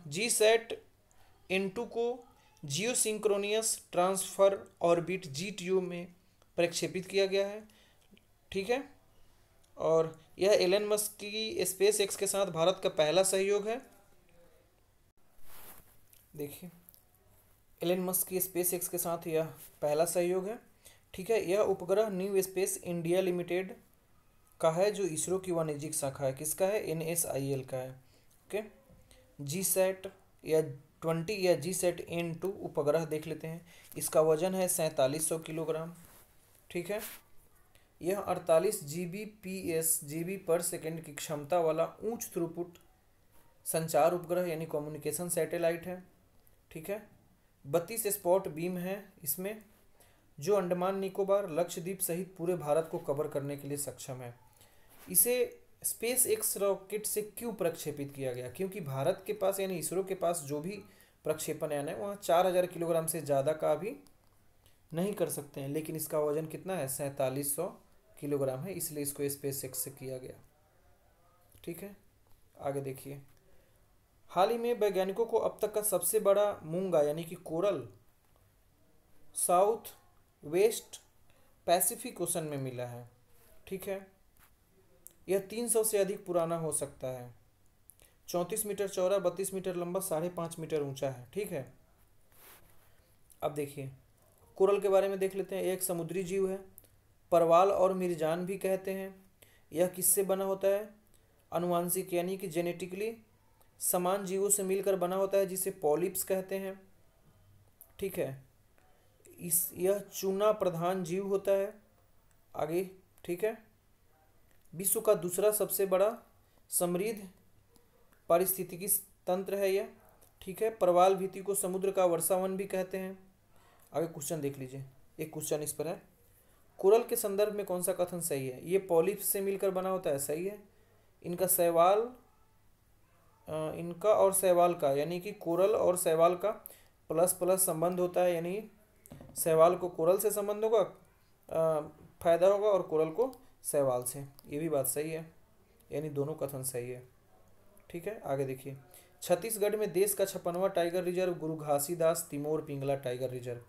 GSAT-N2 को जियो सिंक्रोनियस ट्रांसफर ऑर्बिट GTO में प्रक्षेपित किया गया है, ठीक है। और यह एलन मस्क की स्पेस एक्स के साथ भारत का पहला सहयोग है। देखिए, एलन मस्क की स्पेस एक्स के साथ यह पहला सहयोग है, ठीक है। यह उपग्रह न्यू स्पेस इंडिया लिमिटेड का है, जो इसरो की वाणिज्यिक शाखा है। किसका है? NSIL का है, ओके। GSAT-N2 उपग्रह देख लेते हैं। इसका वजन है 4700 किलोग्राम, ठीक है। यह 48 GB पर सेकेंड की क्षमता वाला उच्च थ्रूपुट संचार उपग्रह यानी कम्युनिकेशन सैटेलाइट है, ठीक है। 32 स्पॉट बीम है इसमें, जो अंडमान निकोबार लक्षद्वीप सहित पूरे भारत को कवर करने के लिए सक्षम है। इसे स्पेस एक्स रॉकेट से क्यों प्रक्षेपित किया गया? क्योंकि भारत के पास यानी इसरो के पास जो भी प्रक्षेपण यान है वहाँ 4000 किलोग्राम से ज़्यादा का भी नहीं कर सकते हैं, लेकिन इसका वजन कितना है, 4700 किलोग्राम है, इसलिए इसको स्पेस एक्स से किया गया। ठीक है, आगे देखिए। हाल ही में वैज्ञानिकों को अब तक का सबसे बड़ा मूंगा यानी कि coral south west Pacific ocean में मिला है। ठीक है, यह 300 से अधिक पुराना हो सकता है, 34 मीटर चौड़ा, 32 मीटर लंबा, 5.5 मीटर ऊंचा है। ठीक है, अब देखिए कोरल के बारे में देख लेते हैं। एक समुद्री जीव है, परवाल और मिर्जान भी कहते हैं। यह किससे बना होता है, आनुवांशिक यानी कि जेनेटिकली समान जीवों से मिलकर बना होता है, जिसे पॉलिप्स कहते हैं। ठीक है, यह चूना प्रधान जीव होता है। आगे, ठीक है, विश्व का दूसरा सबसे बड़ा समृद्ध पारिस्थितिकी तंत्र है यह। ठीक है, परवाल भीति को समुद्र का वर्षावन भी कहते हैं। आगे क्वेश्चन देख लीजिए, एक क्वेश्चन इस पर है, कोरल के संदर्भ में कौन सा कथन सही है। ये पॉलिप्स से मिलकर बना होता है, सही है। इनका शैवाल इनका और शैवाल का यानी कि कोरल और शैवाल का प्लस प्लस संबंध होता है, यानी शैवाल को कोरल से संबंध होगा, फायदा होगा, और कोरल को शैवाल से, ये भी बात सही है, यानी दोनों कथन सही है। ठीक है, आगे देखिए। छत्तीसगढ़ में देश का 56वां tiger reserve Guru Ghasidas Tamor Pingla tiger reserve.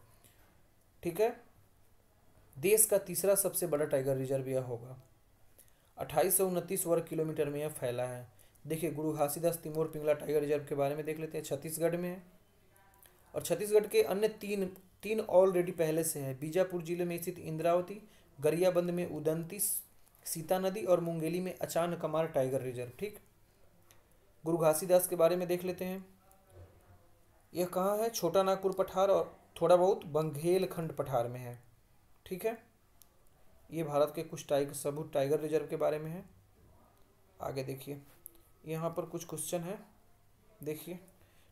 ठीक है, देश का तीसरा सबसे बड़ा टाइगर रिजर्व यह होगा। 2829 वर्ग किलोमीटर में यह फैला है। देखिए, गुरु घासीदास तिमोर पिंगला टाइगर रिजर्व के बारे में देख लेते हैं। छत्तीसगढ़ में है, और छत्तीसगढ़ के अन्य तीन ऑलरेडी पहले से है। बीजापुर जिले में स्थित इंद्रावती, गरियाबंद में उदंती सीता नदी, और मुंगेली में अचान कमार टाइगर रिजर्व। ठीक, गुरु घासीदास के बारे में देख लेते हैं। यह कहाँ है, छोटा नागपुर पठार और थोड़ा बहुत बंघेलखंड पठार में है। ठीक है, ये भारत के कुछ सबूत टाइगर रिजर्व के बारे में है। आगे देखिए, यहाँ पर कुछ क्वेश्चन है, देखिए।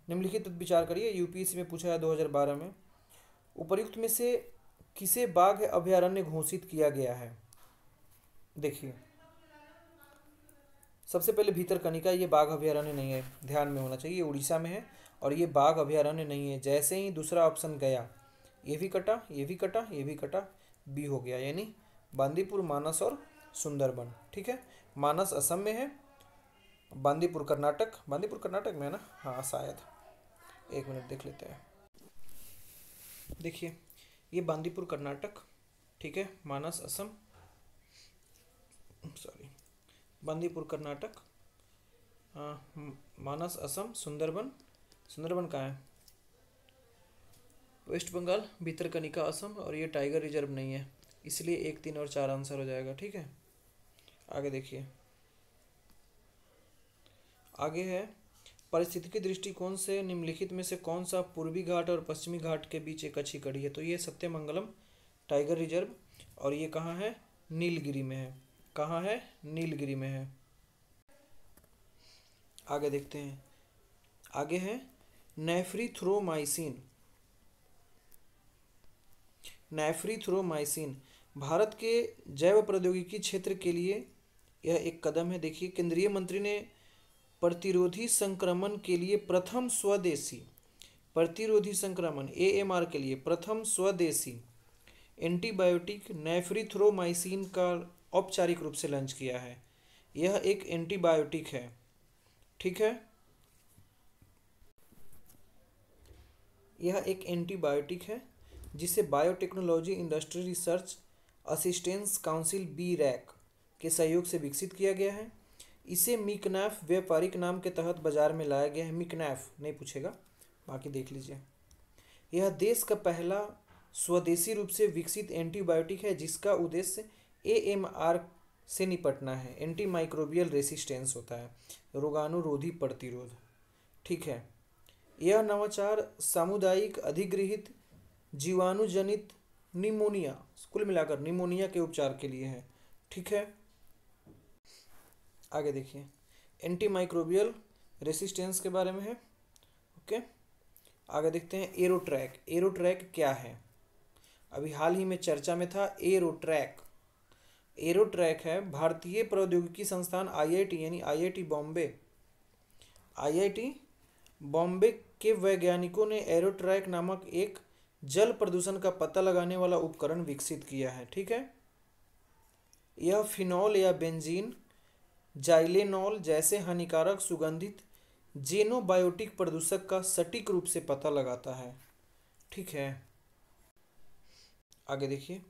निम्नलिखित विचार करिए, यूपीएससी में पूछा है 2012 में। उपर्युक्त में से किसे बाघ अभयारण्य घोषित किया गया है। देखिए, सबसे पहले भीतरकनिका, ये बाघ अभयारण्य नहीं है, ध्यान में होना चाहिए, ये उड़ीसा में है, और ये बाघ अभयारण्य नहीं है। जैसे ही दूसरा ऑप्शन गया, ये भी कटा, ये भी कटा, ये भी कटा, बी हो गया, यानी बांदीपुर, मानस और सुंदरबन। ठीक है, मानस असम में है, बांदीपुर कर्नाटक में है ना, हाँ शायद, एक मिनट देख लेते हैं। देखिए, ये बांदीपुर कर्नाटक, ठीक है, मानस असम, सॉरी, बांदीपुर कर्नाटक, मानस असम, सुंदरबन कहाँ है, वेस्ट बंगाल, भीतरकनिका असम, और ये टाइगर रिजर्व नहीं है, इसलिए 1, 3 और 4 आंसर हो जाएगा। ठीक है, आगे देखिए, आगे है, पारिस्थितिकी दृष्टिकोण से निम्नलिखित में से कौन सा पूर्वी घाट और पश्चिमी घाट के बीच एक अच्छी कड़ी है। तो ये सत्यमंगलम टाइगर रिजर्व, और ये कहाँ है, नीलगिरी में है। कहाँ है, नीलगिरी में है। आगे देखते हैं, आगे है नेफ्रीथ्रोमाइसिन भारत के जैव प्रौद्योगिकी क्षेत्र के लिए यह एक कदम है। देखिए, केंद्रीय मंत्री ने प्रतिरोधी संक्रमण के लिए प्रथम स्वदेशी प्रतिरोधी संक्रमण AMR के लिए प्रथम स्वदेशी एंटीबायोटिक नेफ्रीथ्रोमाइसिन का औपचारिक रूप से लॉन्च किया है। यह एक एंटीबायोटिक है। ठीक है, यह एक एंटीबायोटिक है जिसे biotechnology industry research assistance council BRAC के सहयोग से विकसित किया गया है। इसे मिकनैफ व्यापारिक नाम के तहत बाजार में लाया गया है। मिकनैफ नहीं पूछेगा, बाकी देख लीजिए। यह देश का पहला स्वदेशी रूप से विकसित एंटीबायोटिक है जिसका उद्देश्य AMR से निपटना है। एंटी माइक्रोबियल रेसिस्टेंस होता है, रोगाणुरोधी प्रतिरोध। ठीक है, यह नवाचार सामुदायिक अधिगृहित जीवाणुजनित निमोनिया, कुल मिलाकर निमोनिया के उपचार के लिए है। ठीक है, आगे देखिए, एंटी माइक्रोबियल रेसिस्टेंस के बारे में है। ओके, आगे देखते हैं एरोट्रैक क्या है। अभी हाल ही में चर्चा में था एरोट्रैक है भारतीय प्रौद्योगिकी संस्थान IIT यानी IIT बॉम्बे के वैज्ञानिकों ने एरोट्रैक नामक एक जल प्रदूषण का पता लगाने वाला उपकरण विकसित किया है। ठीक है, यह फिनॉल या बेंजीन, जाइलेनॉल जैसे हानिकारक सुगंधित जेनोबायोटिक प्रदूषक का सटीक रूप से पता लगाता है। ठीक है, आगे देखिए,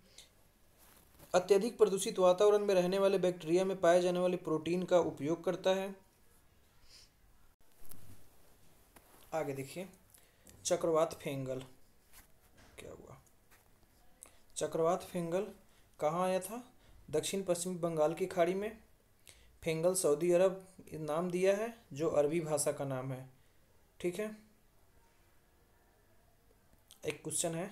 अत्यधिक प्रदूषित वातावरण में रहने वाले बैक्टीरिया में पाए जाने वाले प्रोटीन का उपयोग करता है। आगे देखिए, चक्रवात फेंगल क्या हुआ? चक्रवात फेंगल कहाँ आया था? दक्षिण पश्चिमी बंगाल की खाड़ी में। फेंगल सऊदी अरब नाम दिया है, जो अरबी भाषा का नाम है। ठीक है, एक क्वेश्चन है,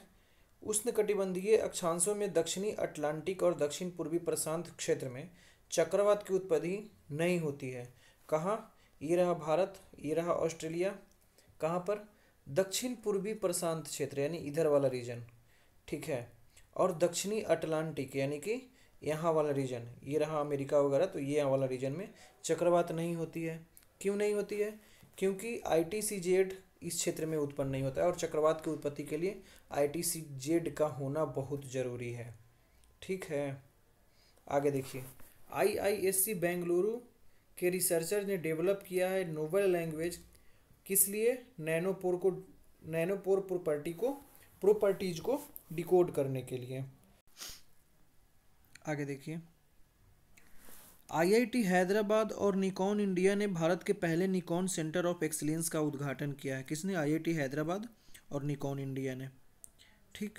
उष्णकटिबंधीय अक्षांशों में दक्षिणी अटलांटिक और दक्षिण पूर्वी प्रशांत क्षेत्र में चक्रवात की उत्पत्ति नहीं होती है। कहाँ? ये रहा भारत, ये रहा ऑस्ट्रेलिया। कहाँ पर? दक्षिण पूर्वी प्रशांत क्षेत्र यानी इधर वाला रीजन। ठीक है, और दक्षिणी अटलांटिक यानी कि यहाँ वाला रीजन, ये रहा अमेरिका वगैरह, तो ये यहाँ वाला रीजन में चक्रवात नहीं होती है। क्यों नहीं होती है? क्योंकि ITCZ इस क्षेत्र में उत्पन्न नहीं होता है, और चक्रवात की उत्पत्ति के लिए ITCZ का होना बहुत ज़रूरी है। ठीक है, आगे देखिए, IISc बेंगलुरु के रिसर्चर ने डेवलप किया है नोवेल लैंग्वेज, किस लिए? नैनोपोर प्रॉपर्टीज को डिकोड करने के लिए। आगे देखिए, IIT हैदराबाद और निकॉन इंडिया ने भारत के पहले निकॉन सेंटर ऑफ एक्सीलेंस का उद्घाटन किया है। किसने? IIT हैदराबाद और निकॉन इंडिया ने। ठीक,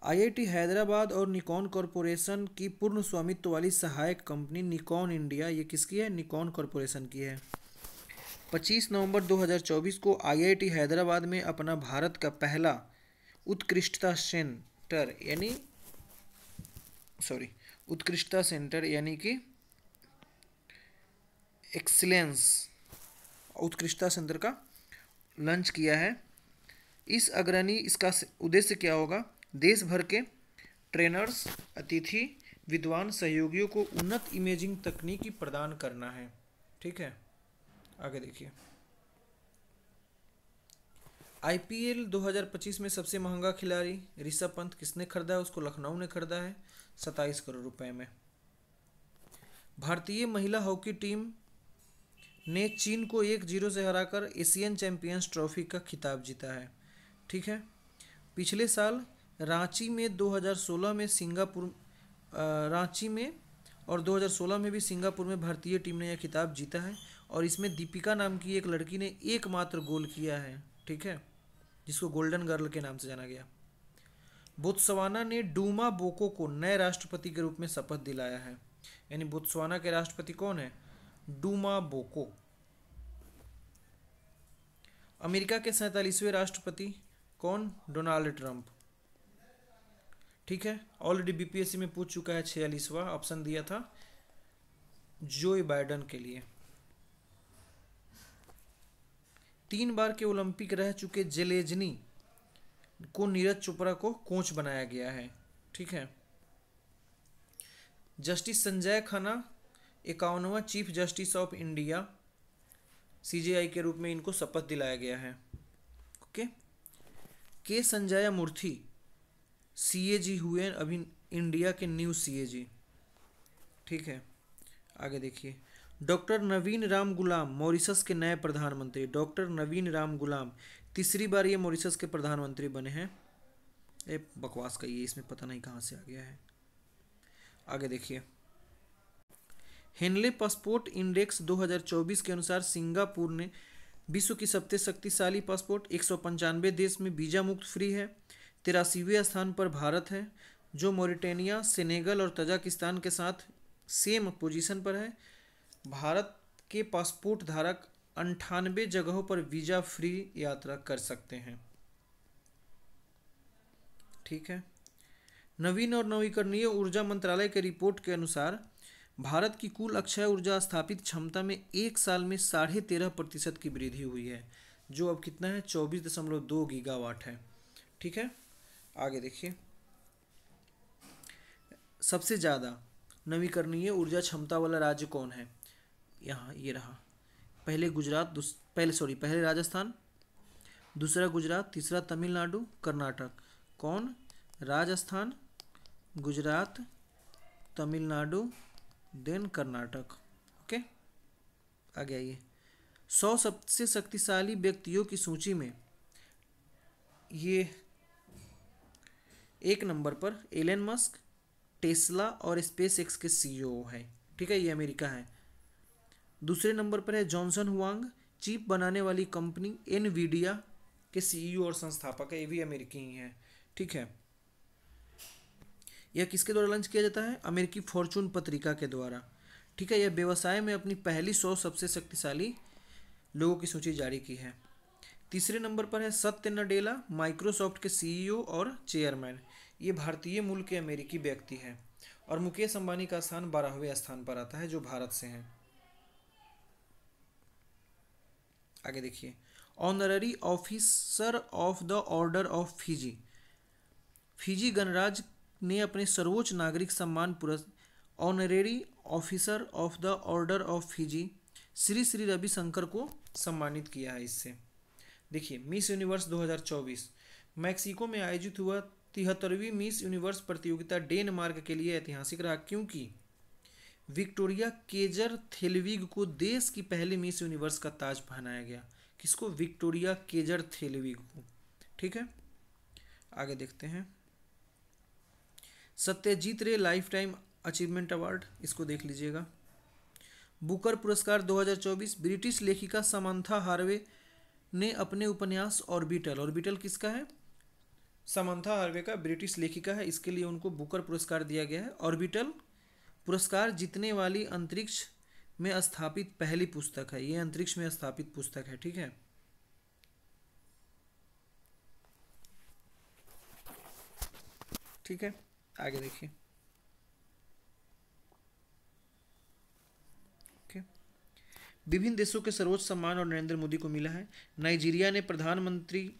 IIT हैदराबाद और निकॉन कॉरपोरेशन की पूर्ण स्वामित्व वाली सहायक कंपनी निकॉन इंडिया, ये किसकी है? निकॉन कॉरपोरेशन की है। 25 नवंबर 2024 को IIT हैदराबाद में अपना भारत का पहला उत्कृष्टता सेंटर यानी कि एक्सीलेंस उत्कृष्टता सेंटर का लॉन्च किया है। इसका उद्देश्य क्या होगा? देश भर के ट्रेनर्स, अतिथि, विद्वान सहयोगियों को उन्नत इमेजिंग तकनीकी प्रदान करना है। ठीक है, आगे देखिए, IPL 2025 में सबसे महंगा खिलाड़ी ऋषभ पंत किसने खरीदा है? उसको लखनऊ ने खरीदा है 27 करोड़ रुपए में। भारतीय महिला हॉकी टीम ने चीन को 1-0 से हराकर एशियन चैंपियंस ट्रॉफी का खिताब जीता है। ठीक है, पिछले साल रांची में 2016 में रांची में और 2016 में भी सिंगापुर में भारतीय टीम ने यह खिताब जीता है, और इसमें दीपिका नाम की एक लड़की ने एकमात्र गोल किया है। ठीक है, जिसको गोल्डन गर्ल के नाम से जाना गया। बोत्सवाना ने डूमा बोको को नए राष्ट्रपति के रूप में शपथ दिलाया है। यानी बोत्सवाना के राष्ट्रपति कौन है? डूमा बोको। अमेरिका के 47वें राष्ट्रपति कौन? Donald Trump. ठीक है, ऑलरेडी BPSC में पूछ चुका है, 46वां ऑप्शन दिया था जो बाइडेन के लिए। 3 बार के ओलंपिक रह चुके जेलेजनी को नीरज चोपड़ा को कोच बनाया गया है। ठीक है, जस्टिस संजय खन्ना 51वां chief justice of India CJI के रूप में इनको शपथ दिलाया गया है। ओके, के संजय मूर्ति CAG हुए अभी इंडिया के न्यू CAG। ठीक है, आगे देखिए, डॉक्टर नवीन राम गुलाम मॉरिशस के नए प्रधानमंत्री। डॉक्टर नवीन राम गुलाम तीसरी बार ये मॉरिशस के प्रधानमंत्री बने हैं। ये बकवास का ये, इसमें पता नहीं कहाँ से आ गया है। आगे देखिए, हेनले पासपोर्ट इंडेक्स 2024 के अनुसार सिंगापुर ने विश्व की सबसे शक्तिशाली पासपोर्ट, 195 देश में वीजा मुक्त फ्री है। 83वें स्थान पर भारत है, जो मॉरिटेनिया, सेनेगल और तजाकिस्तान के साथ सेम पोजीशन पर है। भारत के पासपोर्ट धारक 98 जगहों पर वीजा फ्री यात्रा कर सकते हैं। ठीक है, नवीन और नवीकरणीय ऊर्जा मंत्रालय के रिपोर्ट के अनुसार भारत की कुल अक्षय ऊर्जा स्थापित क्षमता में एक साल में 13.5% की वृद्धि हुई है, जो अब कितना है? 24.2 गीगावाट है। ठीक है, आगे देखिए, सबसे ज़्यादा नवीकरणीय ऊर्जा क्षमता वाला राज्य कौन है? यहाँ ये रहा, पहले राजस्थान, दूसरा गुजरात, तीसरा तमिलनाडु, कर्नाटक। कौन? राजस्थान, गुजरात, तमिलनाडु, देन कर्नाटक। ओके, आगे आइए। 100 सबसे शक्तिशाली व्यक्तियों की सूची में ये 1 नंबर पर एलन मस्क, टेस्ला और स्पेस एक्स के सीईओ है। ठीक है, ये अमेरिका है। दूसरे नंबर पर है जॉनसन हुआंग, चिप बनाने वाली कंपनी एनवीडिया के सीईओ और संस्थापक है, ये भी अमेरिकी ही हैं। ठीक है, यह किसके द्वारा लॉन्च किया जाता है? अमेरिकी फॉर्चून पत्रिका के द्वारा। ठीक है, यह व्यवसाय में अपनी पहली 100 सबसे शक्तिशाली लोगों की सूची जारी की है। तीसरे नंबर पर है सत्य नडेला, माइक्रोसॉफ्ट के सीईओ और चेयरमैन। ये भारतीय मूल के अमेरिकी व्यक्ति हैं। और मुकेश अंबानी का स्थान 12वें स्थान पर आता है, जो भारत से हैं। आगे देखिए, honorary officer of the order of Fiji. Fiji गणराज्य ने अपने सर्वोच्च नागरिक सम्मान honorary officer of the order of Fiji Shri Shri Ravishankar को सम्मानित किया है इससे। देखिए, मिस यूनिवर्स 2024 मैक्सिको में आयोजित हुआ 73वीं मिस यूनिवर्स प्रतियोगिता डेनमार्क के लिए ऐतिहासिक रहा, क्योंकि विक्टोरिया केजर थेलविग को देश की पहली मिस यूनिवर्स का ताज पहनाया गया। किसको? विक्टोरिया केजर थेलविग को। ठीक है, आगे देखते हैं। सत्यजीत रे लाइफ टाइम अचीवमेंट अवार्ड, इसको देख लीजिएगा। बुकर पुरस्कार 2024 ब्रिटिश लेखिका समंथा हार्वे ने अपने उपन्यास ऑर्बिटल किसका है? समंथा हार्वे का, ब्रिटिश लेखिका है, इसके लिए उनको बुकर पुरस्कार दिया गया है। ऑर्बिटल पुरस्कार जीतने वाली अंतरिक्ष में स्थापित पहली पुस्तक है। ये अंतरिक्ष में स्थापित पुस्तक है। ठीक है, ठीक है, आगे देखिए। विभिन्न देशों के सर्वोच्च सम्मान और नरेंद्र मोदी को मिला है। नाइजीरिया ने प्रधानमंत्री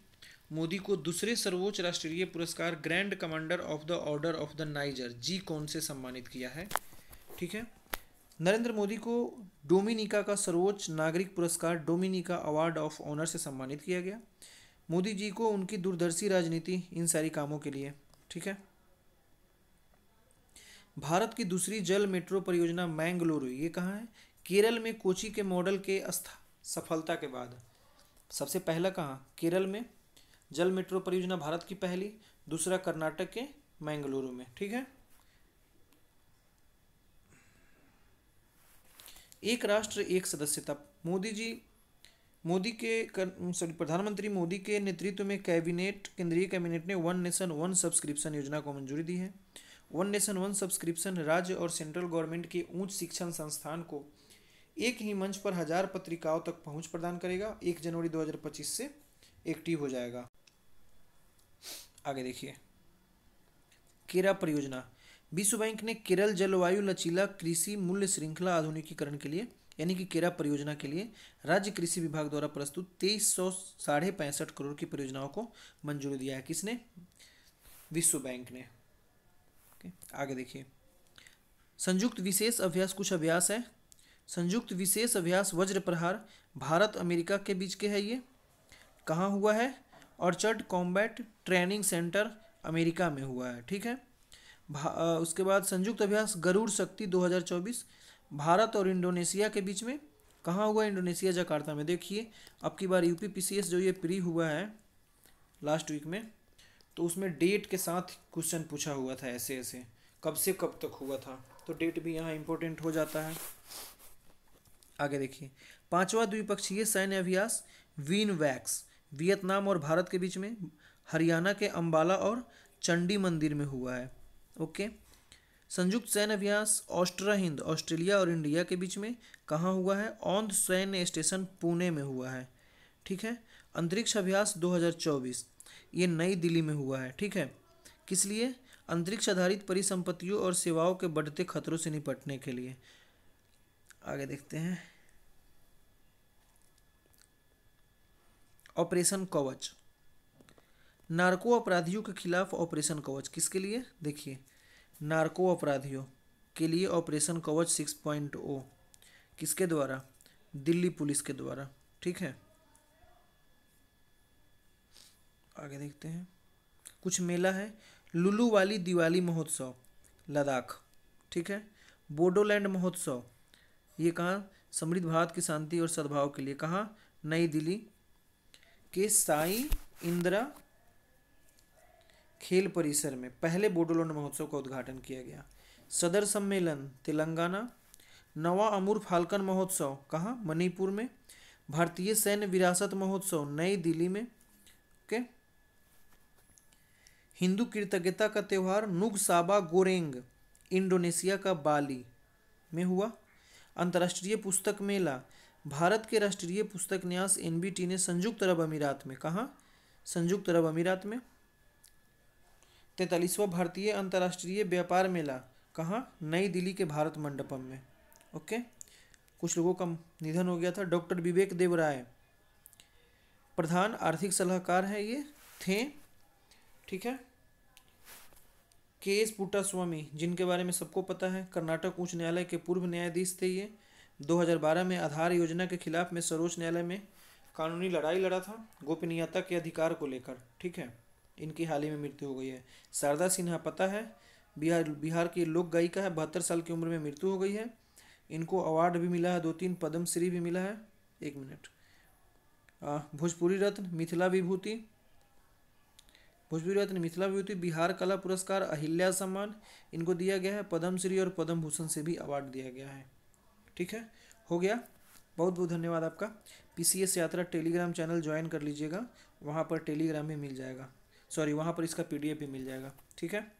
मोदी को दूसरे सर्वोच्च राष्ट्रीय पुरस्कार grand commander of the order of the Niger जी कौन से सम्मानित किया है। ठीक है, नरेंद्र मोदी को डोमिनिका का सर्वोच्च नागरिक पुरस्कार डोमिनिका अवार्ड ऑफ ऑनर से सम्मानित किया गया। मोदी जी को उनकी दूरदर्शी राजनीति, इन सारी कामों के लिए। ठीक है, भारत की दूसरी जल मेट्रो परियोजना मैंगलुरु, ये कहाँ है? केरल में कोची के मॉडल के सफलता के बाद सबसे पहला कहाँ? केरल में जल मेट्रो परियोजना भारत की पहली, दूसरा कर्नाटक के मैंगलुरु में। ठीक है, एक राष्ट्र एक सदस्यता। प्रधानमंत्री मोदी के नेतृत्व में केंद्रीय कैबिनेट ने वन नेशन वन सब्सक्रिप्शन योजना को मंजूरी दी है। वन नेशन वन सब्सक्रिप्शन राज्य और सेंट्रल गवर्नमेंट के उच्च शिक्षण संस्थान को एक ही मंच पर 1000 पत्रिकाओं तक पहुंच प्रदान करेगा। 1 जनवरी 2025 से एक्टिव हो जाएगा। आगे देखिए, केरा परियोजना। विश्व बैंक ने केरल जलवायु लचीला कृषि मूल्य श्रृंखला आधुनिकीकरण के लिए, यानी कि केरा परियोजना के लिए राज्य कृषि विभाग द्वारा प्रस्तुत 2365 करोड़ की परियोजनाओं को मंजूरी दिया है। किसने? विश्व बैंक ने। आगे देखिए, संयुक्त विशेष अभ्यास, कुछ अभ्यास है। संयुक्त विशेष अभ्यास वज्र प्रहार भारत अमेरिका के बीच के है। ये कहाँ हुआ है? Orchard combat training centre America में हुआ है। ठीक है, उसके बाद संयुक्त अभ्यास गरुड़ शक्ति 2024 भारत और इंडोनेशिया के बीच में कहाँ हुआ? इंडोनेशिया जकार्ता में। देखिए, अब की बार यूपीपीसीएस जो ये प्री हुआ है लास्ट वीक में, तो उसमें डेट के साथ क्वेश्चन पूछा हुआ था, ऐसे ऐसे कब से कब तक हुआ था, तो डेट भी यहाँ इंपॉर्टेंट हो जाता है। आगे देखिए, 5वां द्विपक्षीय सैन्य अभ्यास विन वैक्स वियतनाम और भारत के बीच में हरियाणा के अंबाला और चंडी मंदिर में हुआ है। ओके, संयुक्त सैन्य अभ्यास ऑस्ट्रा हिंद ऑस्ट्रेलिया और इंडिया के बीच में कहाँ हुआ है? औंध सैन्य स्टेशन पुणे में हुआ है। ठीक है, अंतरिक्ष अभ्यास 2024 ये नई दिल्ली में हुआ है। ठीक है, किस लिए? अंतरिक्ष आधारित परिसंपत्तियों और सेवाओं के बढ़ते खतरों से निपटने के लिए। आगे देखते हैं, ऑपरेशन कवच, नार्को अपराधियों के खिलाफ ऑपरेशन कवच। किसके लिए? देखिए, नार्को अपराधियों के लिए ऑपरेशन कवच 6.0 किसके द्वारा? दिल्ली पुलिस के द्वारा। ठीक है, आगे देखते हैं। कुछ मेला है, लुलू वाली दिवाली महोत्सव लद्दाख। ठीक है, बोडोलैंड महोत्सव ये कहाँ, समृद्ध भारत की शांति और सद्भाव के लिए, कहाँ, नई दिल्ली के साई इंदिरा खेल परिसर में पहले बोडोलैंड महोत्सव का उद्घाटन किया गया। सदर सम्मेलन तेलंगाना। नवा अमूर फाल्कन महोत्सव कहाँ, मणिपुर में। भारतीय सैन्य विरासत महोत्सव नई दिल्ली में। ओके, हिंदू कृतज्ञता का त्यौहार नुग साबा गोरेंग इंडोनेशिया का बाली में हुआ। अंतर्राष्ट्रीय पुस्तक मेला, भारत के राष्ट्रीय पुस्तक न्यास एनबीटी ने संयुक्त अरब अमीरात में, कहाँ, संयुक्त अरब अमीरात में। 43वां भारतीय अंतर्राष्ट्रीय व्यापार मेला कहाँ, नई दिल्ली के भारत मंडपम में। ओके, कुछ लोगों का निधन हो गया था। डॉक्टर विवेक देव राय प्रधान आर्थिक सलाहकार है ये थे। ठीक है, के एस पुट्टास्वामी जिनके बारे में सबको पता है, कर्नाटक उच्च न्यायालय के पूर्व न्यायाधीश थे ये। 2012 में आधार योजना के खिलाफ में सर्वोच्च न्यायालय में कानूनी लड़ाई लड़ा था गोपनीयता के अधिकार को लेकर। ठीक है, इनकी हाल ही में मृत्यु हो गई है। शारदा सिन्हा पता है, बिहार की लोक गायिका है, 72 साल की उम्र में मृत्यु हो गई है। इनको अवार्ड भी मिला है, 2-3 पद्मश्री भी मिला है। एक मिनट, भोजपुरी रत्न, मिथिला विभूति, भोजपुरी रत्न, मिथिला विभूति, बिहार कला पुरस्कार, अहिल्या सम्मान इनको दिया गया है। पद्मश्री और पद्म भूषण से भी अवार्ड दिया गया है। ठीक है, हो गया। बहुत बहुत धन्यवाद आपका। पीसीएस यात्रा टेलीग्राम चैनल ज्वाइन कर लीजिएगा, वहाँ पर टेलीग्राम भी मिल जाएगा, सॉरी वहाँ पर इसका पीडीएफ भी मिल जाएगा। ठीक है।